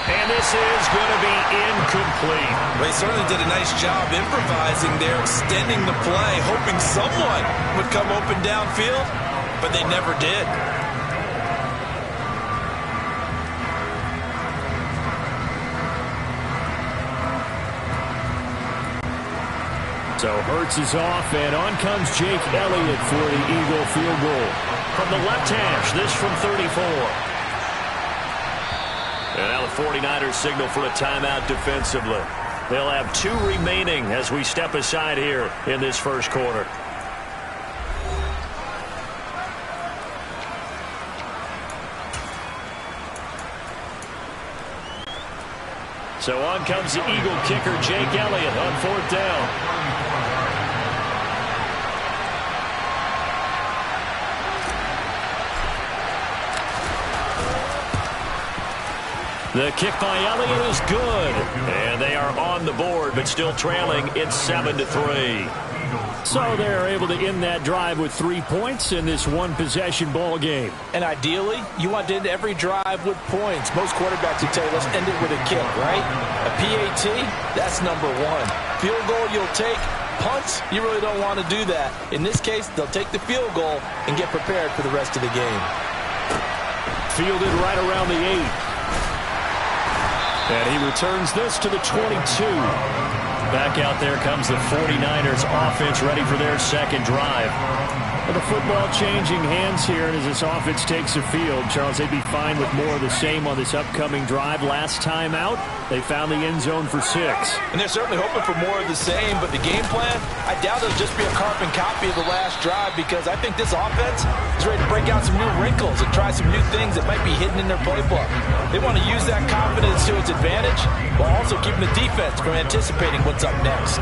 And this is going to be incomplete. They certainly did a nice job improvising there, extending the play, hoping someone would come open downfield, but they never did. So Hurts is off, and on comes Jake Elliott for the Eagle field goal. From the left hash, this from 34. And now the 49ers signal for a timeout defensively. They'll have 2 remaining as we step aside here in this first quarter. So on comes the Eagle kicker, Jake Elliott, on 4th down. The kick by Elliott is good. And they are on the board, but still trailing. It's 7-3. So they're able to end that drive with 3 points in this one-possession ball game. And ideally, you want to end every drive with points. Most quarterbacks would tell you, let's end it with a kick, right? A PAT, that's number 1. Field goal you'll take. Punts, you really don't want to do that. In this case, they'll take the field goal and get prepared for the rest of the game. Fielded right around the 8. And he returns this to the 22. Back out there comes the 49ers offense, ready for their second drive. Well, the football changing hands here, and as this offense takes the field, Charles, they'd be fine with more of the same on this upcoming drive. Last time out, they found the end zone for 6. And they're certainly hoping for more of the same, but the game plan, I doubt it'll just be a carbon copy of the last drive, because I think this offense is ready to break out some new wrinkles and try some new things that might be hidden in their playbook. They want to use that confidence to its advantage, while also keeping the defense from anticipating what's up next.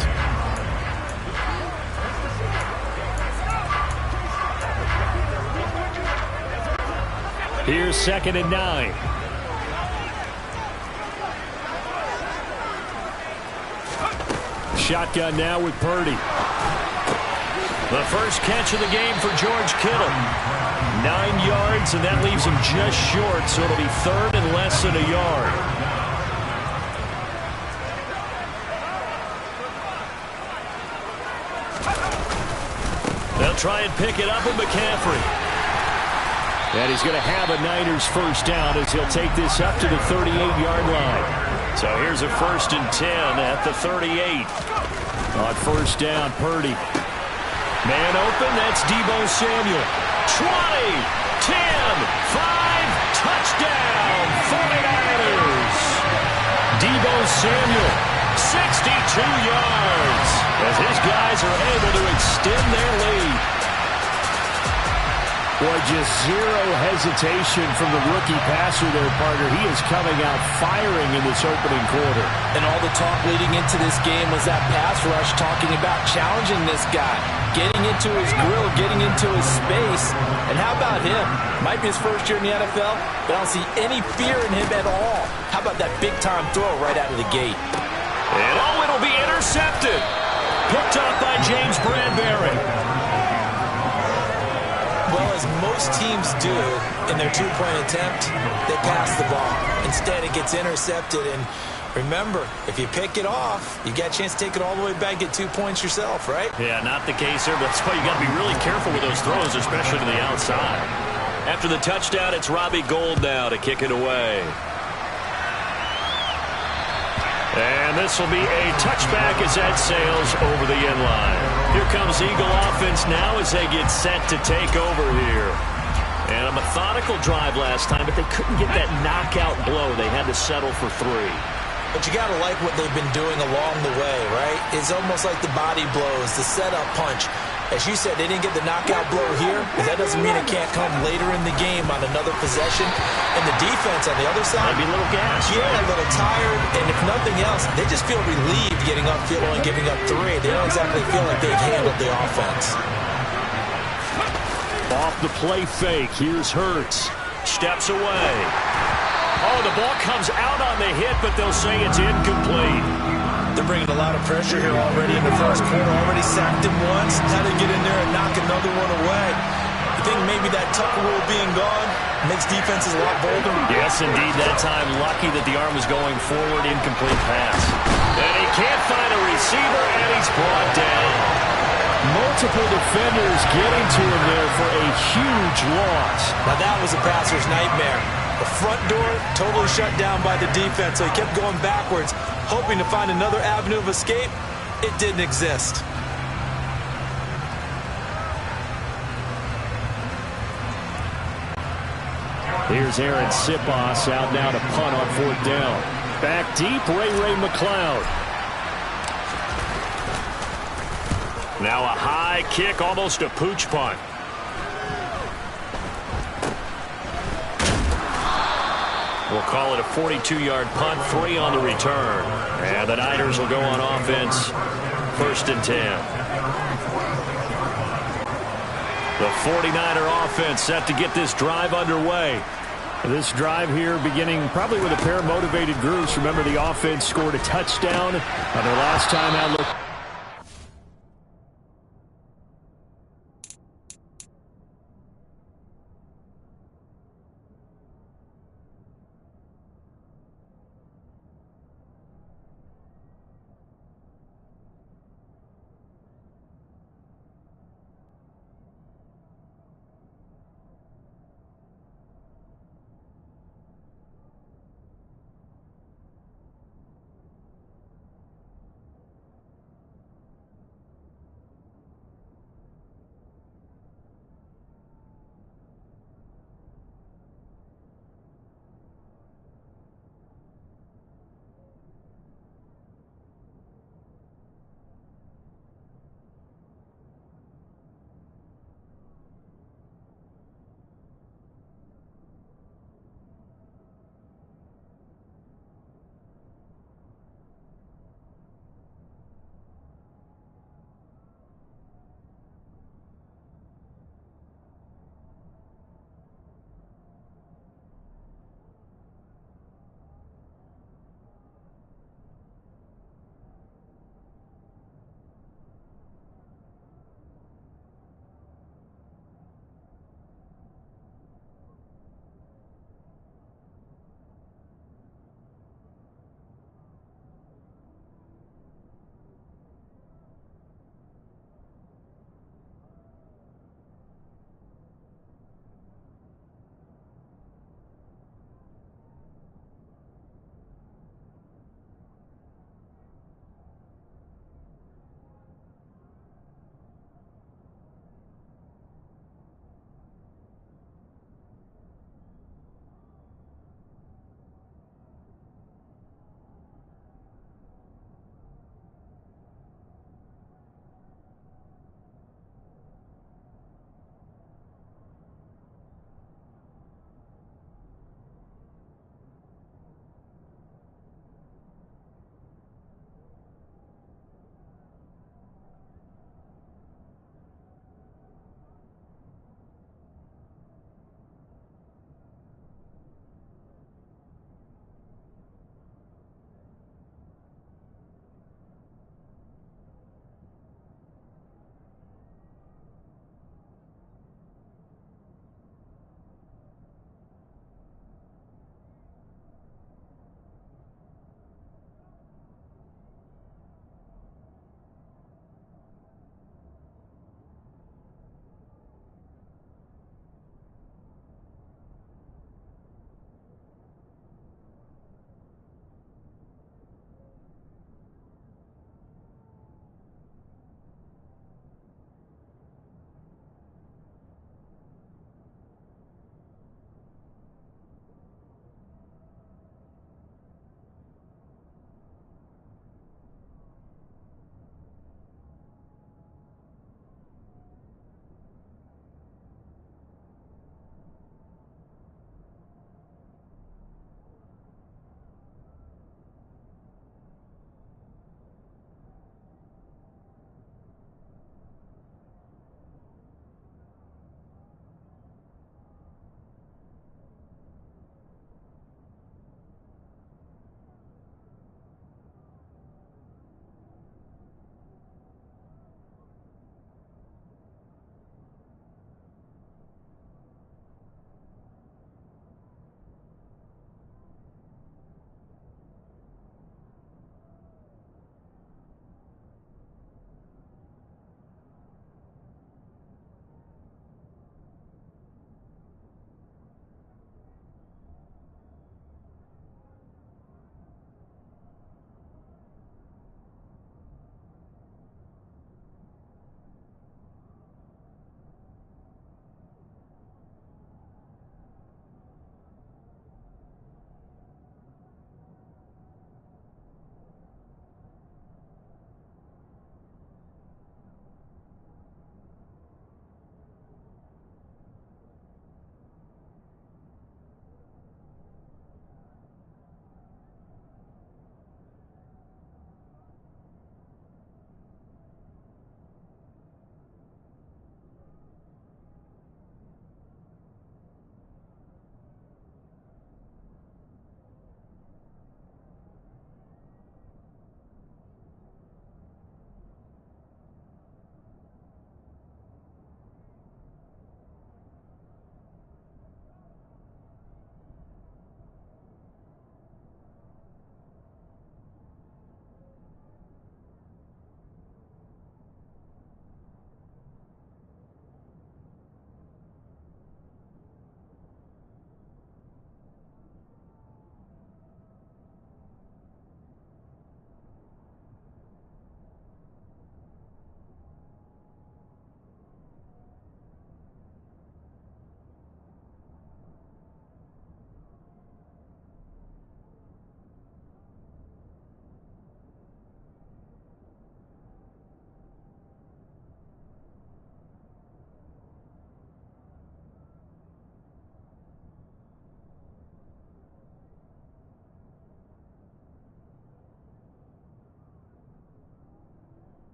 Here's 2nd and 9. Shotgun now with Purdy. The first catch of the game for George Kittle. 9 yards, and that leaves him just short, so it'll be 3rd and less than a yard. They'll try and pick it up with McCaffrey. And he's going to have a Niners first down as he'll take this up to the 38-yard line. So here's a 1st and 10 at the 38. On first down, Purdy. Man open, that's Deebo Samuel. 20, 10, 5, touchdown, 49ers. Deebo Samuel, 62 yards, as his guys are able to extend their lead. Boy, just zero hesitation from the rookie passer there, partner. He is coming out firing in this opening quarter. And all the talk leading into this game was that pass rush, talking about challenging this guy, getting into his grill, getting into his space. And how about him? Might be his first year in the NFL, but I don't see any fear in him at all. How about that big-time throw right out of the gate? And oh, it'll be intercepted. Picked up by James Bradbury. Well, as most teams do in their two-point attempt, they pass the ball. Instead, it gets intercepted. And remember, if you pick it off, you got a chance to take it all the way back, get 2 points yourself, right? Yeah, not the case here, but that's why you got to be really careful with those throws, especially to the outside. After the touchdown, it's Robbie Gould now to kick it away. And this will be a touchback as that sails over the end line. Here comes Eagle offense now as they get set to take over here. And a methodical drive last time, but they couldn't get that knockout blow. They had to settle for 3. But you got to like what they've been doing along the way, right? It's almost like the body blows, the setup punch. As you said, they didn't get the knockout blow here, but that doesn't mean it can't come later in the game on another possession. And the defense on the other side, might be a little gassed. Yeah, a little tired, and if nothing else, they just feel relieved getting upfield and giving up 3. They don't exactly feel like they've handled the offense. Off the play fake, here's Hurts. Steps away. Oh, the ball comes out on the hit, but they'll say it's incomplete. They're bringing a lot of pressure here already in the first quarter. Already sacked him once. How to get in there and knock another one away. You think maybe that Tucker rule being gone makes defenses a lot bolder? Yes, indeed. That time, lucky that the arm was going forward. Incomplete pass. And he can't find a receiver, and he's brought down. Multiple defenders getting to him there for a huge loss. Now that was a passer's nightmare. The front door totally shut down by the defense, so he kept going backwards, hoping to find another avenue of escape. It didn't exist. Here's Aaron Sipos out now to punt on 4th down. Back deep, Ray McLeod. Now a high kick, almost a pooch punt. We'll call it a 42-yard punt, 3 on the return. And the Niners will go on offense, 1st and 10. The 49er offense set to get this drive underway. This drive here beginning probably with a pair of motivated groups. Remember, the offense scored a touchdown on their last time out. Look.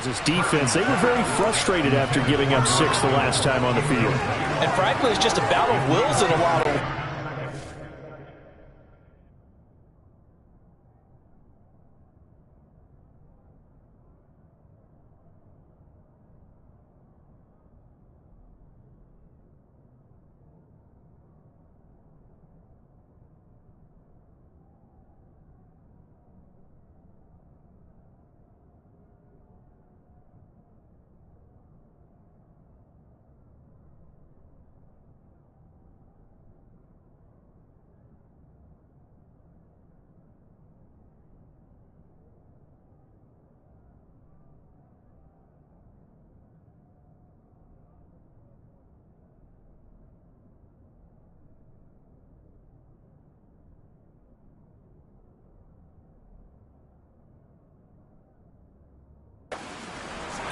This defense, they were very frustrated after giving up 6 the last time on the field. And frankly, it's just a battle of wills in a lot of...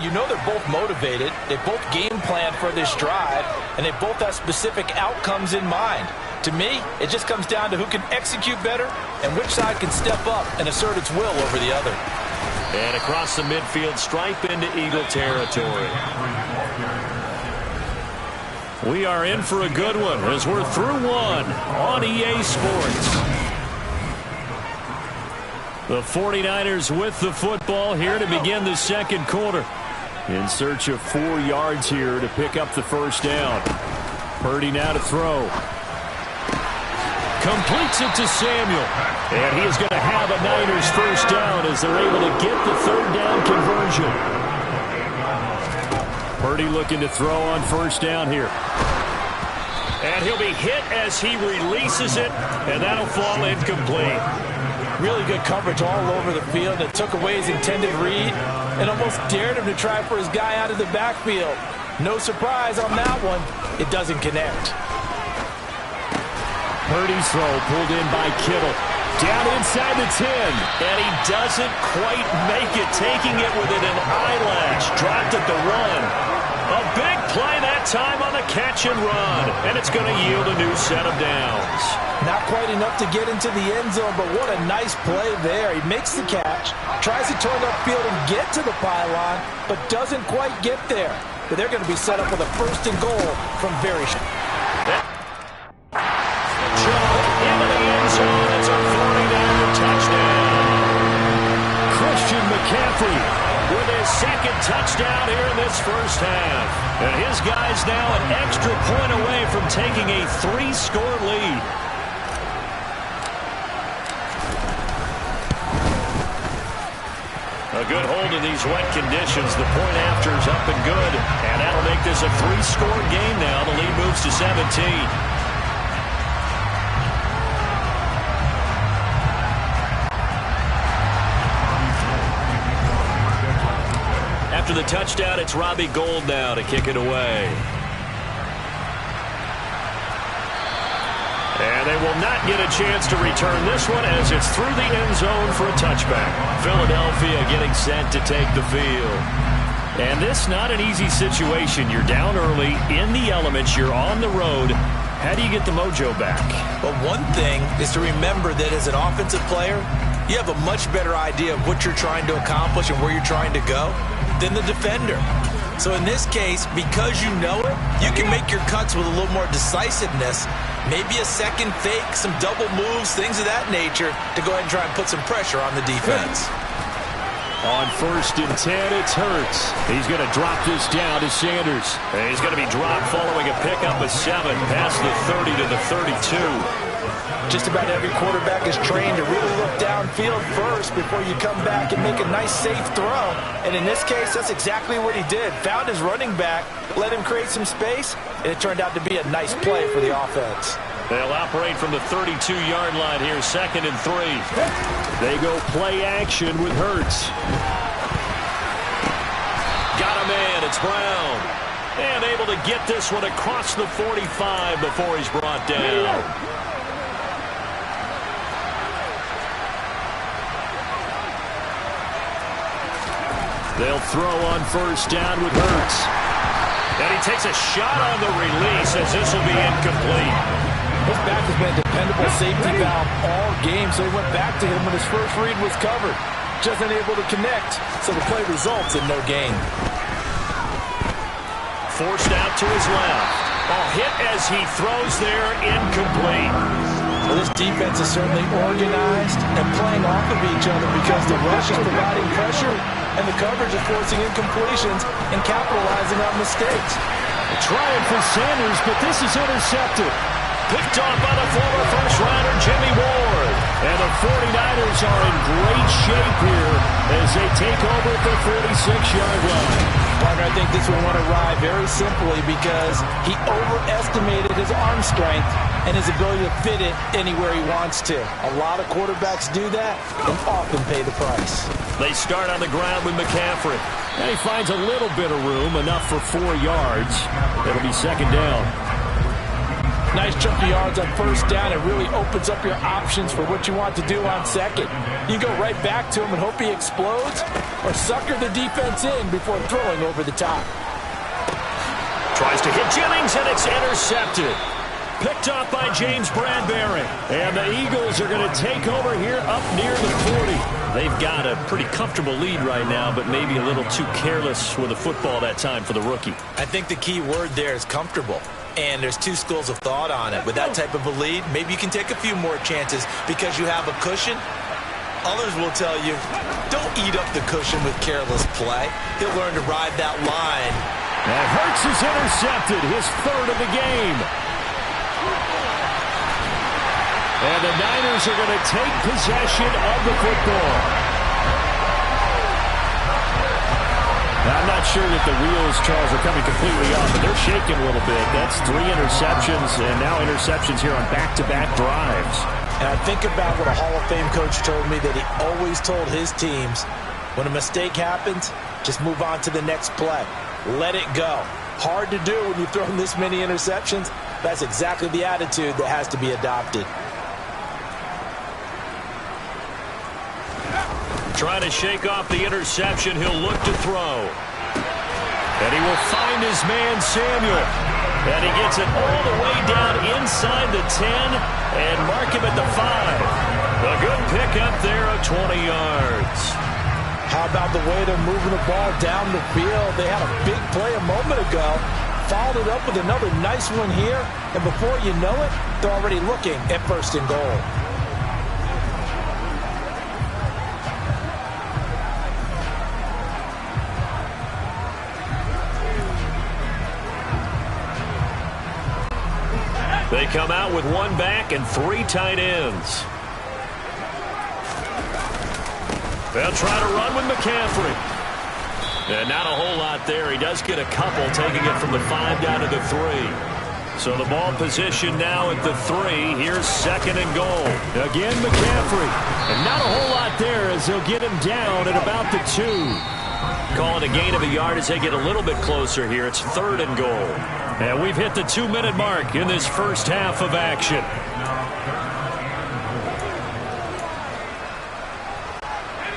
You know they're both motivated, they both game plan for this drive, and they both have specific outcomes in mind. To me, it just comes down to who can execute better and which side can step up and assert its will over the other. And across the midfield stripe into Eagle territory. We are in for a good one as we're through one on EA Sports. The 49ers with the football here to begin the second quarter. In search of 4 yards here to pick up the first down. Purdy now to throw. Completes it to Samuel. And he is going to have a Niners first down as they're able to get the third down conversion. Purdy looking to throw on first down here. And he'll be hit as he releases it, and that'll fall incomplete. Really good coverage all over the field that took away his intended read and almost dared him to try for his guy out of the backfield. No surprise on that one. It doesn't connect. Purdy's throw pulled in by Kittle. Down inside the 10. And he doesn't quite make it, taking it within an eyelash. Dropped at the 1. A big play that time on the catch and run. And it's going to yield a new set of downs. Not quite enough to get into the end zone, but what a nice play there. He makes the catch, tries to turn upfield and get to the pylon, but doesn't quite get there. But they're going to be set up with a first and goal from very short. Into the end zone. It's a 49er touchdown. Christian McCaffrey with his second touchdown here in this first half. And his guy's now an extra point away from taking a 3-score lead. A good hold in these wet conditions. The point after is up and good. And that'll make this a 3-score game now. The lead moves to 17. After the touchdown, it's Robbie Gould now to kick it away. And they will not get a chance to return this one as it's through the end zone for a touchback. Philadelphia getting set to take the field. And this not an easy situation. You're down early, in the elements, you're on the road. How do you get the mojo back? Well, one thing is to remember that as an offensive player, you have a much better idea of what you're trying to accomplish and where you're trying to go than the defender. So in this case, because you know it, you can make your cuts with a little more decisiveness. Maybe a second fake, some double moves, things of that nature to go ahead and try and put some pressure on the defense. On 1st and 10, it's Hurts. He's going to drop this down to Sanders. And he's going to be dropped following a pickup of 7 past the 30 to the 32. Just about every quarterback is trained to really look downfield first before you come back and make a nice, safe throw. And in this case, that's exactly what he did. Found his running back, let him create some space, and it turned out to be a nice play for the offense. They'll operate from the 32-yard line here, 2nd and 3. They go play action with Hurts. Got a man, it's Brown. And able to get this one across the 45 before he's brought down. They'll throw on 1st down with Hurts. And he takes a shot on the release as this will be incomplete. His back has been a dependable safety valve all game, so he went back to him when his first read was covered. just unable to connect, so the play results in no gain. Forced out to his left. Hit as he throws there, incomplete. Well, this defense is certainly organized and playing off of each other because the rush is providing pressure and the coverage is forcing incompletions and capitalizing on mistakes. Trying for Sanders, but this is intercepted. Picked off by the former first-rounder Jimmy Ward. And the 49ers are in great shape here as they take over at the 46-yard line. Partner, I think this one went awry very simply because he overestimated his arm strength and his ability to fit it anywhere he wants to. A lot of quarterbacks do that and often pay the price. They start on the ground with McCaffrey. And he finds a little bit of room, enough for 4 yards. It'll be second down. Nice chunk of yards on first down. It really opens up your options for what you want to do on second. You go right back to him and hope he explodes, or sucker the defense in before throwing over the top. Tries to hit Jennings, and it's intercepted. Picked off by James Bradbury. And the Eagles are going to take over here up near the 40. They've got a pretty comfortable lead right now, but maybe a little too careless with the football that time for the rookie. I think the key word there is comfortable. And there's two schools of thought on it. With that type of a lead, maybe you can take a few more chances because you have a cushion. Others will tell you, don't eat up the cushion with careless play. He'll learn to ride that line. And Hurts is intercepted, his third of the game. And the Niners are going to take possession of the football. I'm not sure that the wheels, Charles, are coming completely off, but they're shaking a little bit. That's 3 interceptions, and now interceptions here on back-to-back drives. And I think about what a Hall of Fame coach told me, that he always told his teams, when a mistake happens, just move on to the next play. Let it go. Hard to do when you've thrown this many interceptions. That's exactly the attitude that has to be adopted. Trying to shake off the interception, he'll look to throw. And he will find his man, Samuel. And he gets it all the way down inside the 10 and mark him at the 5. A good pickup there of 20 yards. How about the way they're moving the ball down the field? They had a big play a moment ago. Followed it up with another nice one here. And before you know it, they're already looking at first and goal. They come out with 1 back and 3 tight ends. They'll try to run with McCaffrey. And not a whole lot there. He does get a couple, taking it from the 5 down to the 3. So the ball position now at the 3. Here's second and goal. Again, McCaffrey. And not a whole lot there as they'll get him down at about the 2. Calling a gain of a yard as they get a little bit closer here. It's third and goal. And we've hit the 2-minute mark in this first half of action.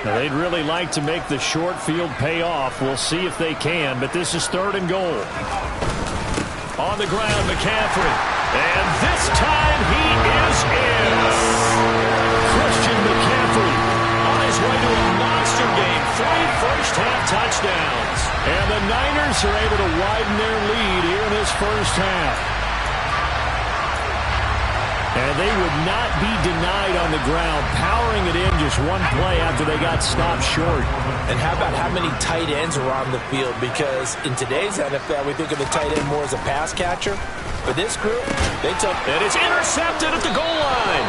Now, they'd really like to make the short field pay off. We'll see if they can, but this is third and goal. On the ground, McCaffrey. And this time he is in. Christian McCaffrey on his way to a monster game. 3 first-half touchdowns. And the Niners are able to widen their lead here in this first half. And they would not be denied on the ground, powering it in just 1 play after they got stopped short. And how about how many tight ends are on the field? Because in today's NFL, we think of the tight end more as a pass catcher. But this group, they took... And it's intercepted at the goal line.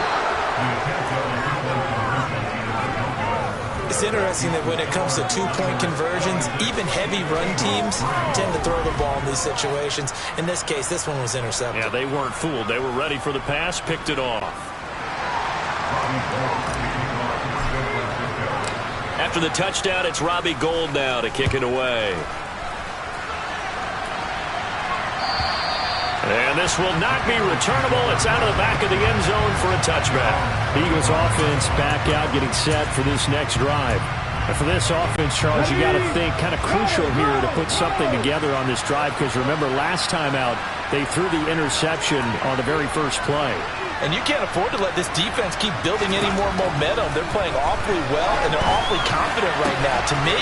It's interesting that when it comes to 2-point conversions, even heavy run teams tend to throw the ball in these situations. In this case, this one was intercepted. Yeah, they weren't fooled. They were ready for the pass, picked it off. After the touchdown, it's Robbie Gould now to kick it away. And this will not be returnable. It's out of the back of the end zone for a touchback. Eagles offense back out, getting set for this next drive. And for this offense, Charles, you got to think kind of crucial here to put something together on this drive, because remember last time out, they threw the interception on the very first play. And you can't afford to let this defense keep building any more momentum. They're playing awfully well, and they're awfully confident right now. To me,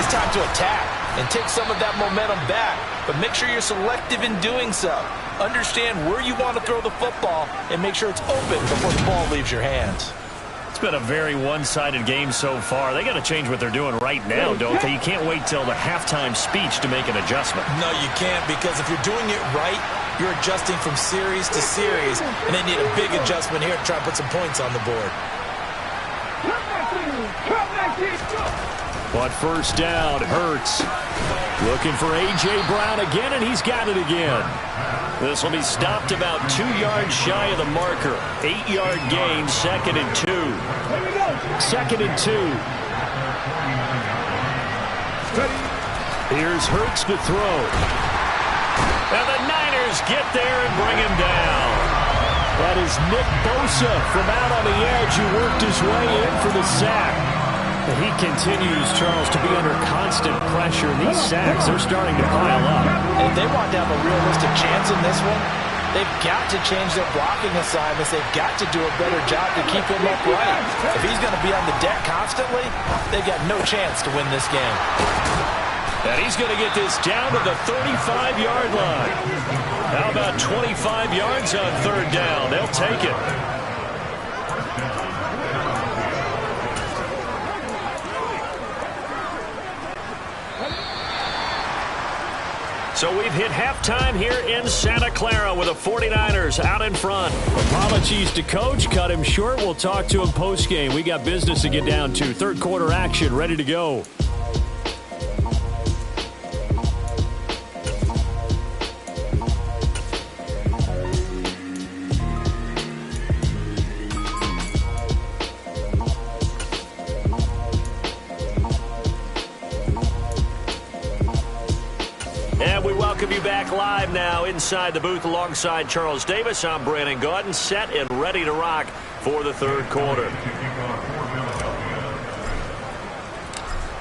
it's time to attack and take some of that momentum back. But make sure you're selective in doing so. Understand where you want to throw the football and make sure it's open before the ball leaves your hands. It's been a very one-sided game so far. They got to change what they're doing right now, don't they? You can't wait till the halftime speech to make an adjustment. No, you can't, because if you're doing it right, you're adjusting from series to series, and they need a big adjustment here to try and put some points on the board. But first down, Hurts. Looking for A.J. Brown again, and he's got it again. This will be stopped about 2 yards shy of the marker. 8-yard gain, 2nd and 2. 2nd and 2. Here's Hurts to throw. And the Niners get there and bring him down. That is Nick Bosa from out on the edge who worked his way in for the sack. And he continues, Charles, to be under constant pressure. These sacks are starting to pile up. And if they want to have a realistic chance in this one, they've got to change their blocking assignments. They've got to do a better job to keep him upright. If he's going to be on the deck constantly, they've got no chance to win this game. And he's going to get this down to the 35-yard line. How about 25 yards on 3rd down? They'll take it. So we've hit halftime here in Santa Clara with the 49ers out in front. Apologies to Coach. Cut him short. We'll talk to him post-game. We got business to get down to. 3rd quarter action ready to go. You back live now inside the booth alongside Charles Davis. I'm Brandon Gaudin, set and ready to rock for the 3rd quarter.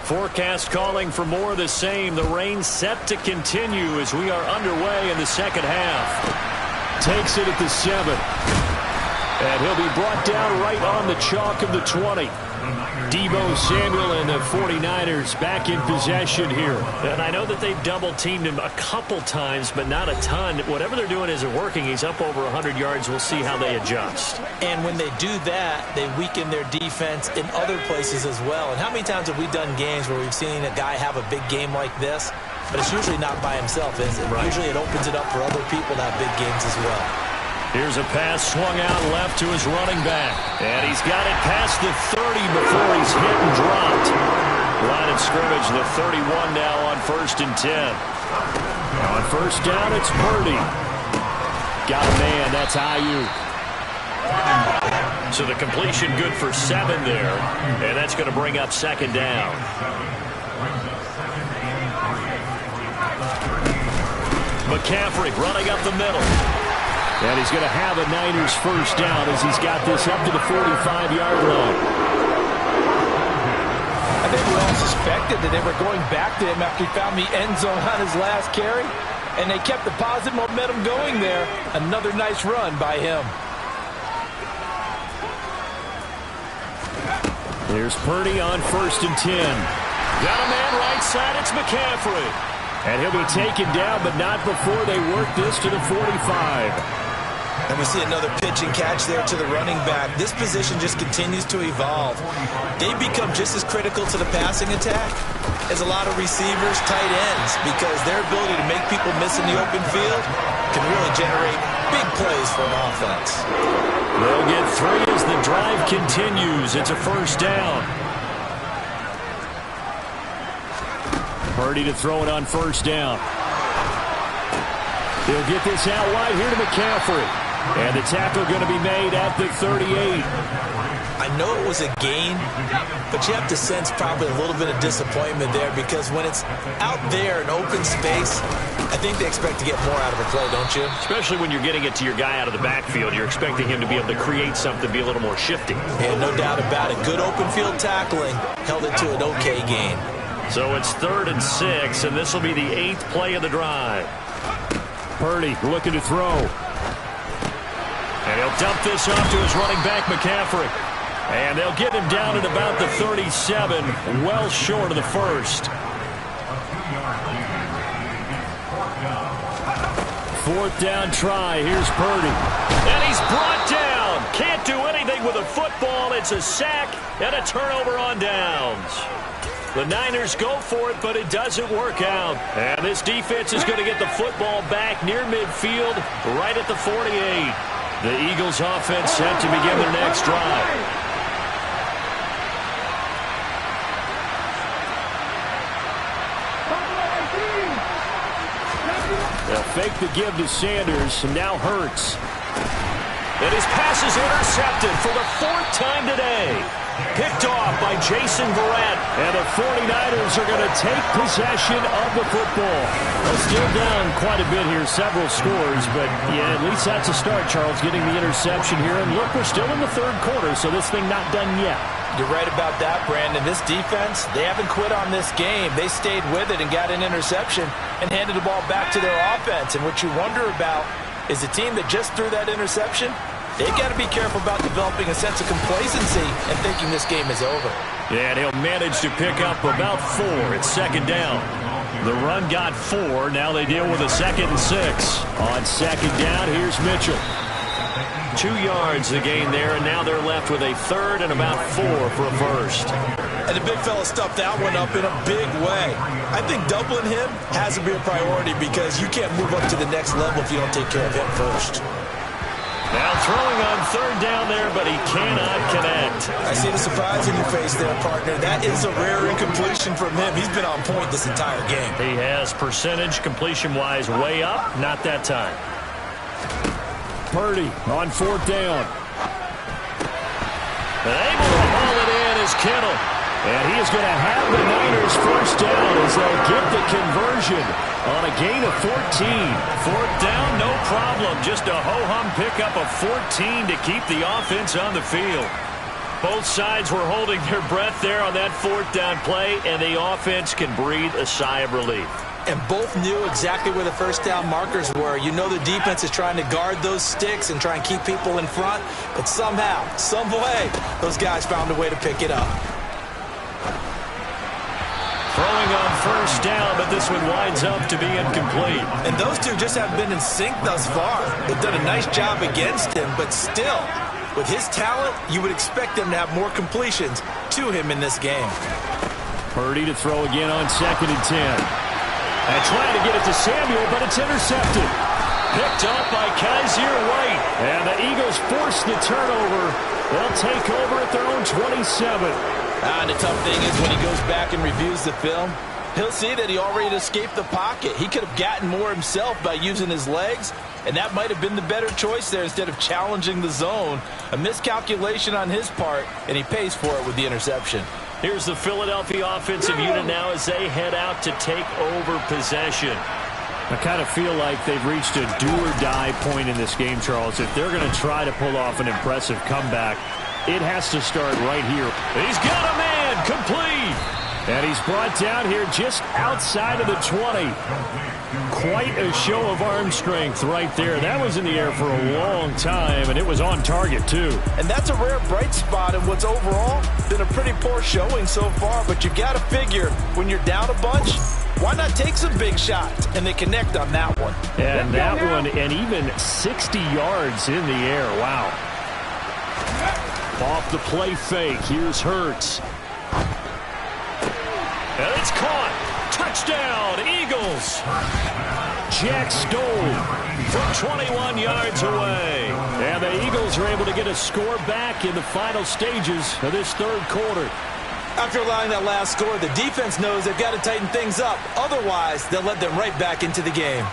Forecast calling for more of the same. The rain set to continue as we are underway in the 2nd half. Takes it at the 7. And he'll be brought down right on the chalk of the 20. Deebo Samuel and the 49ers back in possession here. And I know that they've double-teamed him a couple times, but not a ton. Whatever they're doing isn't working. He's up over 100 yards. We'll see how they adjust. And when they do that, they weaken their defense in other places as well. And how many times have we done games where we've seen a guy have a big game like this? But it's usually not by himself, is it? Right. Usually it opens it up for other people to have big games as well. Here's a pass swung out left to his running back. And he's got it past the 30 before he's hit and dropped. Line of scrimmage, the 31 now on 1st and 10. Now on 1st down, it's Purdy. Got a man, that's Ayuk. So the completion good for 7 there. And that's going to bring up 2nd down. McCaffrey running up the middle. And he's going to have a Niners 1st down as he's got this up to the 45-yard line. I think we all suspected that they were going back to him after he found the end zone on his last carry. And they kept the positive momentum going there. Another nice run by him. There's Purdy on 1st and 10. Got a man right side. It's McCaffrey. And he'll be taken down, but not before they work this to the 45. And we see another pitch and catch there to the running back. This position just continues to evolve. They become just as critical to the passing attack as a lot of receivers, tight ends, because their ability to make people miss in the open field can really generate big plays for an offense. They'll get 3 as the drive continues. It's a 1st down. Purdy to throw it on 1st down. He'll get this out wide here to McCaffrey. And the tackle going to be made at the 38. I know it was a gain, but you have to sense probably a little bit of disappointment there, because when it's out there in open space, I think they expect to get more out of a play, don't you? Especially when you're getting it to your guy out of the backfield. You're expecting him to be able to create something, be a little more shifty. Yeah, no doubt about it. Good open field tackling. Held it to an okay gain. So it's 3rd and 6, and this will be the 8th play of the drive. Purdy looking to throw. And he'll dump this off to his running back, McCaffrey. And they'll get him down at about the 37, well short of the first. Fourth down try. Here's Purdy. And he's brought down. Can't do anything with a football. It's a sack and a turnover on downs. The Niners go for it, but it doesn't work out. And this defense is going to get the football back near midfield, right at the 48. The Eagles offense set to begin their next drive. They'll fake the give to Sanders, and now Hurts. And his pass is intercepted for the fourth time today. Picked off by Jason Verrett. And the 49ers are going to take possession of the football. Well, still down quite a bit here, several scores. But, yeah, at least that's a start, Charles, getting the interception here. And look, we're still in the third quarter, so this thing not done yet. You're right about that, Brandon. This defense, they haven't quit on this game. They stayed with it and got an interception and handed the ball back to their offense. And what you wonder about is the team that just threw that interception, they've got to be careful about developing a sense of complacency and thinking this game is over. Yeah, and he'll manage to pick up about 4 at second down. The run got 4. Now they deal with a 2nd and 6. On second down, here's Mitchell. 2 yards the gain there, and now they're left with a 3rd and about 4 for a first. And the big fella stuffed that one up in a big way. I think doubling him has to be a priority because you can't move up to the next level if you don't take care of him first. Now throwing on 3rd down there, but he cannot connect. I see the surprise in your face there, partner. That is a rare incompletion from him. He's been on point this entire game. He has percentage completion-wise way up, not that time. Purdy on 4th down. And able to haul it in is Kittle. And he is going to have the Niners first down as they'll get the conversion on a gain of 14. 4th down, no problem. Just a ho-hum pickup of 14 to keep the offense on the field. Both sides were holding their breath there on that 4th down play, and the offense can breathe a sigh of relief. And both knew exactly where the first down markers were. You know the defense is trying to guard those sticks and try and keep people in front. But somehow, some way, those guys found a way to pick it up. Throwing on 1st down, but this one winds up to be incomplete. And those two just haven't been in sync thus far. They've done a nice job against him, but still, with his talent, you would expect them to have more completions to him in this game. Purdy to throw again on 2nd and 10. And trying to get it to Samuel, but it's intercepted. Picked up by Kaiser White. And the Eagles force the turnover. They'll take over at their own 27. And the tough thing is when he goes back and reviews the film, he'll see that he already escaped the pocket. He could have gotten more himself by using his legs, and that might have been the better choice there instead of challenging the zone. A miscalculation on his part, and he pays for it with the interception. Here's the Philadelphia offensive unit now as they head out to take over possession. I kind of feel like they've reached a do-or-die point in this game, Charles. If they're going to try to pull off an impressive comeback, it has to start right here. He's got a man, complete. And he's brought down here just outside of the 20. Quite a show of arm strength right there. That was in the air for a long time, and it was on target, too. And that's a rare bright spot in what's overall been a pretty poor showing so far. But you've got to figure, when you're down a bunch, why not take some big shots? And they connect on that one. And that one, and even 60 yards in the air. Wow. Off the play fake. Here's Hurts. And it's caught. Touchdown, Eagles. Jack Stoll from 21 yards away. And the Eagles are able to get a score back in the final stages of this 3rd quarter. After allowing that last score, the defense knows they've got to tighten things up. Otherwise, they'll let them right back into the game.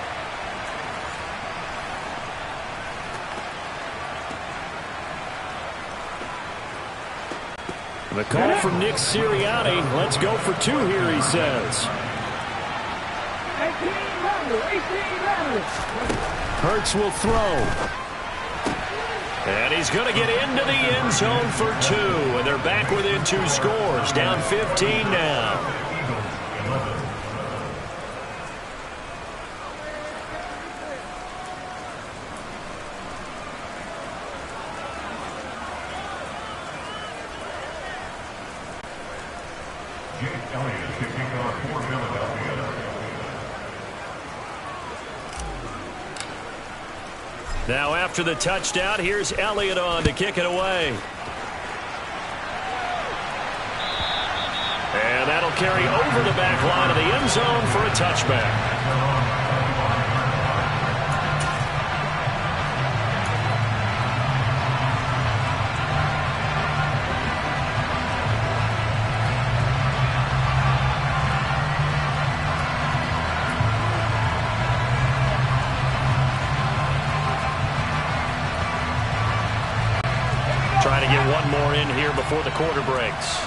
The call from Nick Sirianni. Let's go for 2 here, he says. Hurts will throw. And he's going to get into the end zone for 2. And they're back within 2 scores. Down 15 now. Now after the touchdown, here's Elliott on to kick it away. And that'll carry over the back line of the end zone for a touchback. Trying to get one more in here before the quarter breaks.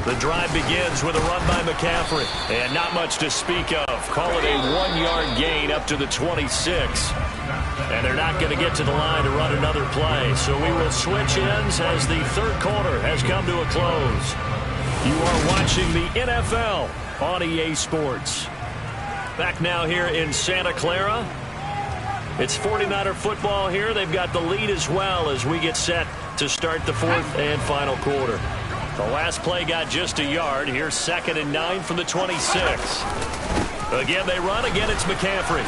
The drive begins with a run by McCaffrey. And not much to speak of. Call it a 1-yard gain up to the 26. And they're not going to get to the line to run another play. So we will switch ends as the third quarter has come to a close. You are watching the NFL on EA Sports. Back now here in Santa Clara. It's 49er football here. They've got the lead as well as we get set to start the fourth and final quarter. The last play got just a yard. Here's 2nd and 9 from the 26. Again, they run. Again, it's McCaffrey.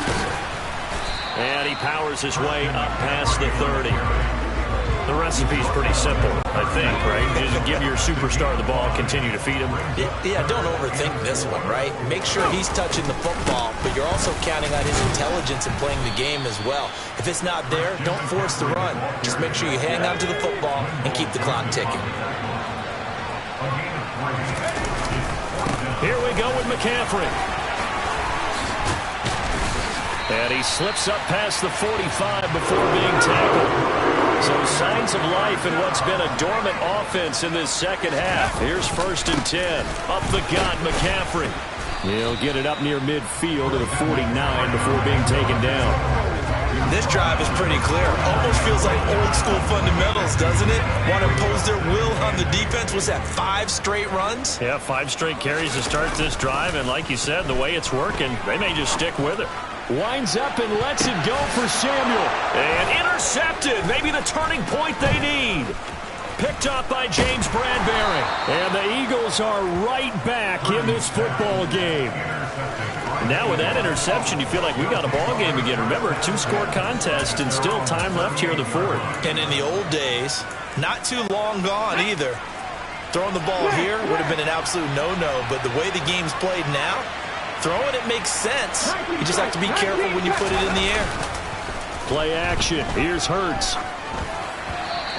And he powers his way up past the 30. The recipe's pretty simple, I think, right? Just give your superstar the ball, continue to feed him. Yeah, don't overthink this one, right? Make sure he's touching the football, but you're also counting on his intelligence in playing the game as well. If it's not there, don't force the run. Just make sure you hang on to the football and keep the clock ticking. Here we go with McCaffrey. And he slips up past the 45 before being tackled. So signs of life in what's been a dormant offense in this second half. Here's 1st and 10. Up the gut, McCaffrey. He'll get it up near midfield to the 49 before being taken down. This drive is pretty clear. Almost feels like old school fundamentals, doesn't it? Want to impose their will on the defense. Was that 5 straight runs? Yeah, 5 straight carries to start this drive. And like you said, the way it's working, they may just stick with it. Winds up and lets it go for Samuel. And intercepted. Maybe the turning point they need. Picked up by James Bradbury. And the Eagles are right back in this football game. Now with that interception, you feel like we got a ball game again. Remember, 2-score contest and still time left here in the fourth. And in the old days, not too long gone either. Throwing the ball here would have been an absolute no-no. But the way the game's played now, throwing it makes sense. You just have to be careful when you put it in the air. Play action. Here's Hurts.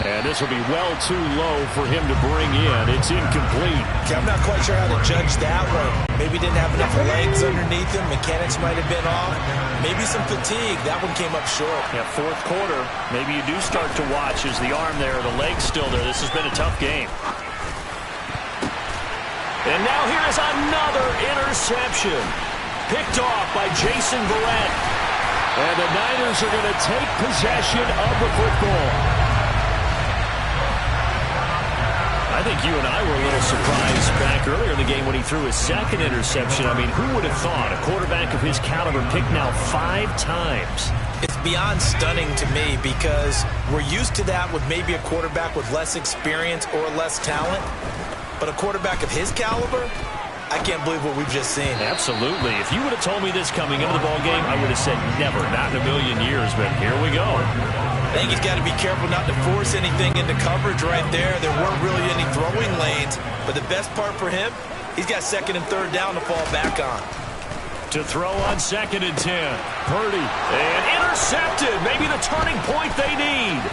And this will be well too low for him to bring in. It's incomplete. Okay, I'm not quite sure how to judge that one. Maybe didn't have enough legs underneath him. Mechanics might have been off. Maybe some fatigue. That one came up short. Yeah, fourth quarter. Maybe you do start to watch. Is the arm there? The leg's still there? This has been a tough game. And now here is another interception. Picked off by Jason Verrett. And the Niners are going to take possession of the football. I think you and I were a little surprised back earlier in the game when he threw his 2nd interception. I mean, who would have thought a quarterback of his caliber picked now 5 times? It's beyond stunning to me because we're used to that with maybe a quarterback with less experience or less talent. But a quarterback of his caliber, I can't believe what we've just seen. Absolutely. If you would have told me this coming into the ballgame, I would have said never, not in a million years. But here we go. I think he's got to be careful not to force anything into coverage right there. There weren't really any throwing lanes. But the best part for him, he's got 2nd and 3rd down to fall back on. To throw on 2nd and 10. Purdy. And intercepted. Maybe the turning point they need.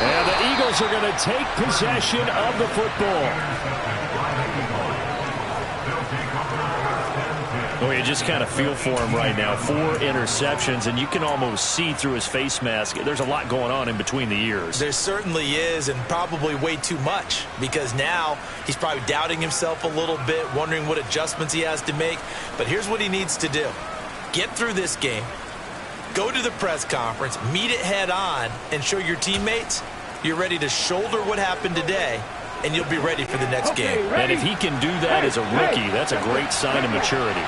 And the Eagles are going to take possession of the football. Oh, you just kind of feel for him right now. 4 interceptions, and you can almost see through his face mask. There's a lot going on in between the ears. There certainly is, and probably way too much, because now he's probably doubting himself a little bit, wondering what adjustments he has to make. But here's what he needs to do. Get through this game. Go to the press conference, meet it head on, and show your teammates you're ready to shoulder what happened today, and you'll be ready for the next game. And if he can do that as a rookie, that's a great sign of maturity.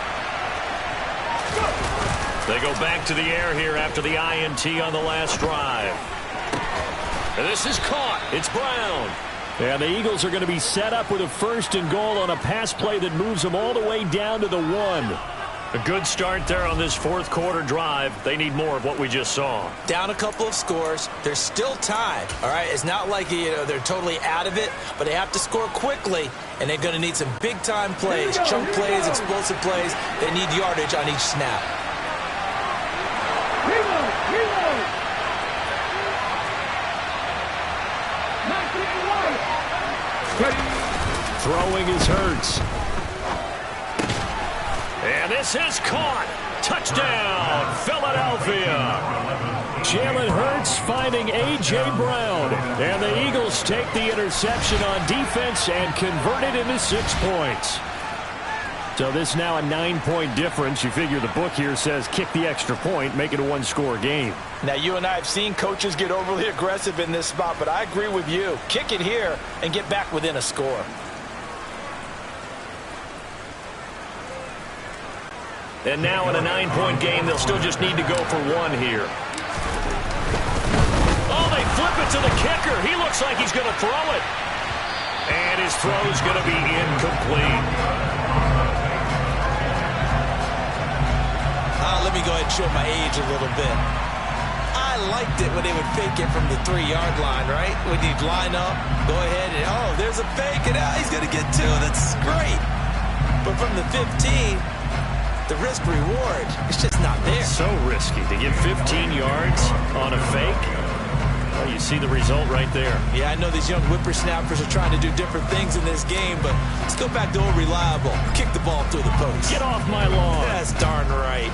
They go back to the air here after the INT on the last drive. And this is caught. It's Brown. And the Eagles are going to be set up with a 1st and goal on a pass play that moves them all the way down to the 1. A good start there on this 4th quarter drive. They need more of what we just saw. Down a couple of scores. There's still time. All right, it's not like they're totally out of it, but they have to score quickly, and they're going to need some big-time plays, chunk plays, explosive plays. They need yardage on each snap. Throwing is Hurts. And this is caught. Touchdown, Philadelphia. Jalen Hurts finding A.J. Brown. And the Eagles take the interception on defense and convert it into 6 points. So this is now a 9-point difference. You figure the book here says kick the extra point, make it a 1-score game. Now, you and I have seen coaches get overly aggressive in this spot, but I agree with you. Kick it here and get back within a score. And now in a 9-point game, they'll still just need to go for 1 here. Oh, they flip it to the kicker. He looks like he's going to throw it. And his throw's going to be incomplete. Let me go ahead and show my age a little bit. I liked it when they would fake it from the 3-yard line, right? When you'd line up, go ahead and, oh, there's a fake, and he's going to get 2. That's great. But from the 15, the risk-reward, it's just not there. So risky to get 15 yards on a fake. Well, you see the result right there. Yeah, I know these young whippersnappers are trying to do different things in this game, but let's go back to old reliable. Kick the ball through the post. Get off my lawn. That's darn right.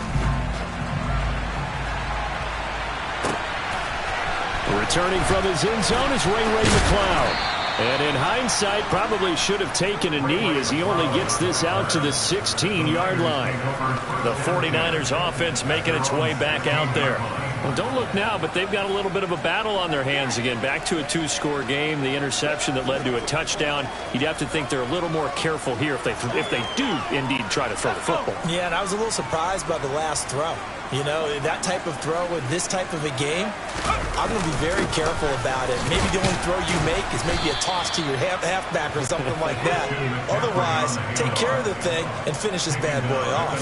Returning from his end zone is Ray McCloud. And in hindsight, probably should have taken a knee as he only gets this out to the 16-yard line. The 49ers offense making its way back out there. Well, don't look now, but they've got a little bit of a battle on their hands again. Back to a 2-score game, the interception that led to a touchdown. You'd have to think they're a little more careful here if they do indeed try to throw the football. Yeah, and I was a little surprised by the last throw. You know, that type of throw in this type of a game, I'm going to be very careful about it. Maybe the only throw you make is maybe a toss to your halfback or something like that. Otherwise, take care of the thing and finish this bad boy off.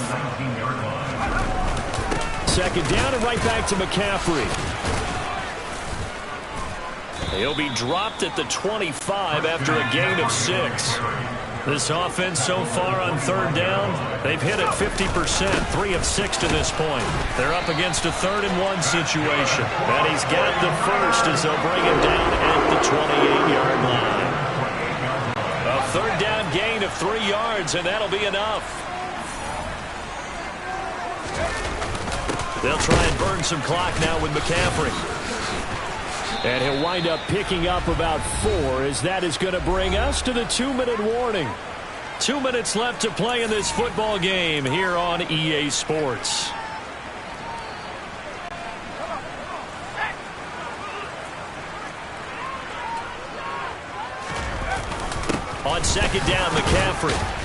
2nd down and right back to McCaffrey. He'll be dropped at the 25 after a gain of 6. This offense so far on 3rd down, they've hit it 50%, 3 of 6 to this point. They're up against a 3rd and 1 situation. And he's got the first as they'll bring him down at the 28-yard line. A 3rd down gain of 3 yards, and that'll be enough. They'll try and burn some clock now with McCaffrey. And he'll wind up picking up about 4 as that is going to bring us to the 2-minute warning. 2 minutes left to play in this football game here on EA Sports. On 2nd down, McCaffrey.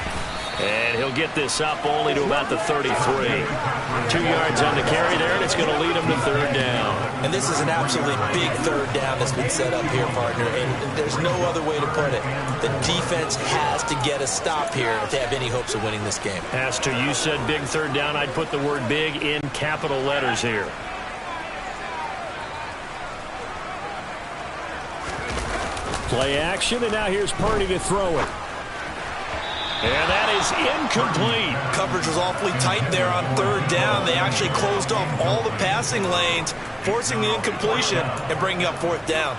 And he'll get this up only to about the 33. 2 yards on the carry there, and it's going to lead him to 3rd down. And this is an absolutely big 3rd down that's been set up here, partner. And there's no other way to put it. The defense has to get a stop here if they have any hopes of winning this game. As to you said big 3rd down, I'd put the word big in capital letters here. Play action, and now here's Purdy to throw it. And that is incomplete. Coverage was awfully tight there on 3rd down. They actually closed off all the passing lanes, forcing the incompletion and bringing up 4th down.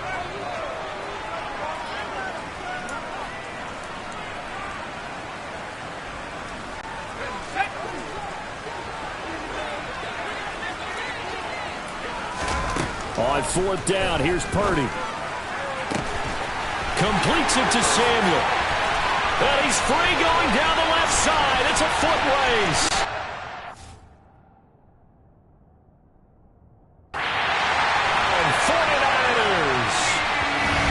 On 4th down, here's Purdy. Completes it to Samuel. And he's free going down the left side. It's a foot race. And 49ers.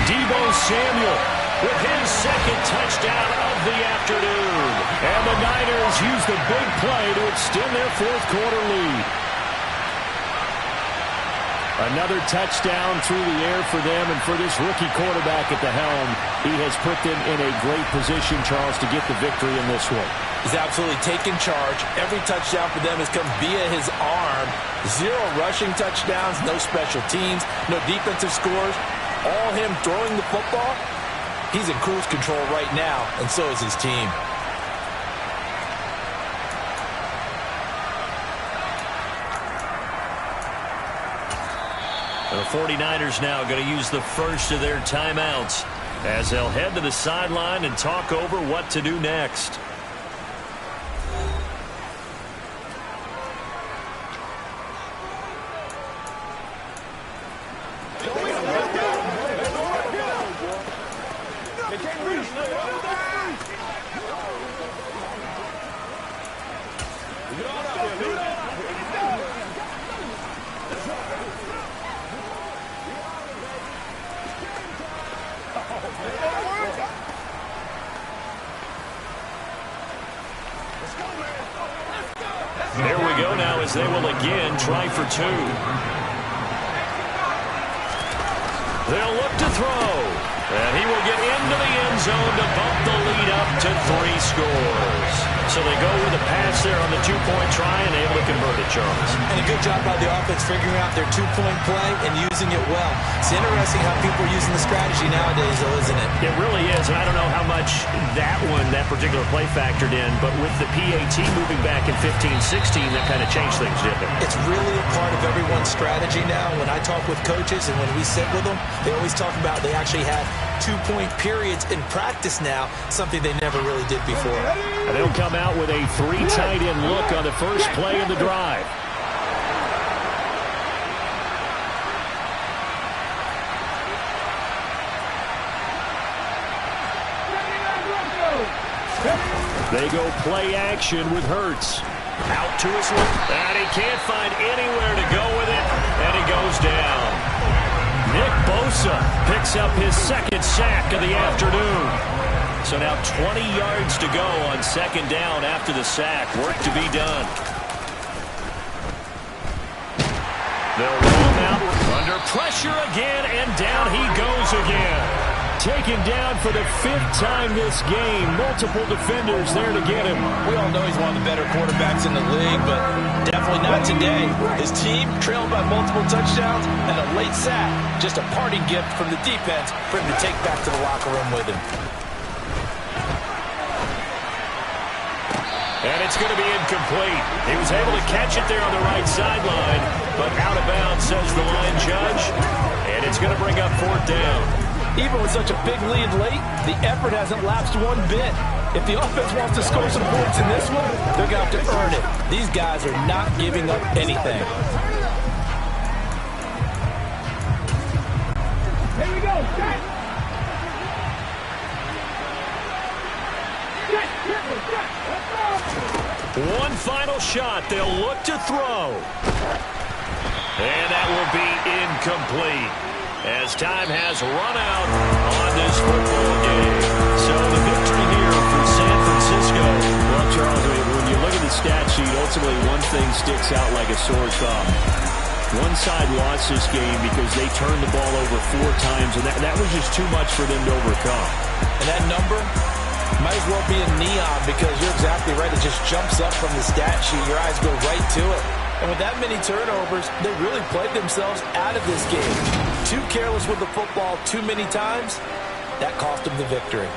Deebo Samuel with his 2nd touchdown of the afternoon. And the Niners use the big play to extend their 4th quarter lead. Another touchdown through the air for them, and for this rookie quarterback at the helm, he has put them in a great position, Charles, to get the victory in this one. He's absolutely taken charge. Every touchdown for them has come via his arm. 0 rushing touchdowns, no special teams, no defensive scores. All him throwing the football. He's in cruise control right now, and so is his team. The 49ers now going to use the first of their timeouts as they'll head to the sideline and talk over what to do next. There we go now as they will again try for 2. They'll look to throw. And he will get into the end zone to bump the lead up to 3 scores. So they go with a pass there on the 2-point try and able to convert it, Charles. And a good job by the offense figuring out their 2-point play and using it well. It's interesting how people are using the strategy nowadays, though, isn't it? It really is, and I don't know how much that particular play factored in, but with the PAT moving back in 15-16, that kind of changed things, didn't it? It's really a part of everyone's strategy now. When I talk with coaches and when we sit with them, they always talk about they actually have 2-point periods in practice now, something they never really did before. And they'll come out with a 3 tight end look on the first play of the drive. They go play action with Hurts. Out to his left, and he can't find anywhere to go with it, and he goes down. Nick Bosa picks up his 2nd sack of the afternoon. So now 20 yards to go on 2nd down after the sack. Work to be done. They'll roll him out under pressure again, and down he goes again. Taken down for the 5th time this game. Multiple defenders there to get him. We all know he's one of the better quarterbacks in the league, but definitely not today. His team trailed by multiple touchdowns and a late sack. Just a parting gift from the defense for him to take back to the locker room with him. And it's going to be incomplete. He was able to catch it there on the right sideline, but out of bounds, says the line judge. And it's going to bring up 4th down. Even with such a big lead late, the effort hasn't lapsed one bit. If the offense wants to score some points in this one, they're going to have to earn it. These guys are not giving up anything. Here we go. Set. One final shot. They'll look to throw. And that will be incomplete, as time has run out on this football game. So the victory here for San Francisco. Well, Charles, when you look at the stat sheet, ultimately one thing sticks out like a sore thumb. One side lost this game because they turned the ball over 4 times, and that was just too much for them to overcome. And that number might as well be a neon, because you're exactly right. It just jumps up from the stat sheet. Your eyes go right to it. And with that many turnovers, they really played themselves out of this game. Too careless with the football too many times. That cost them the victory.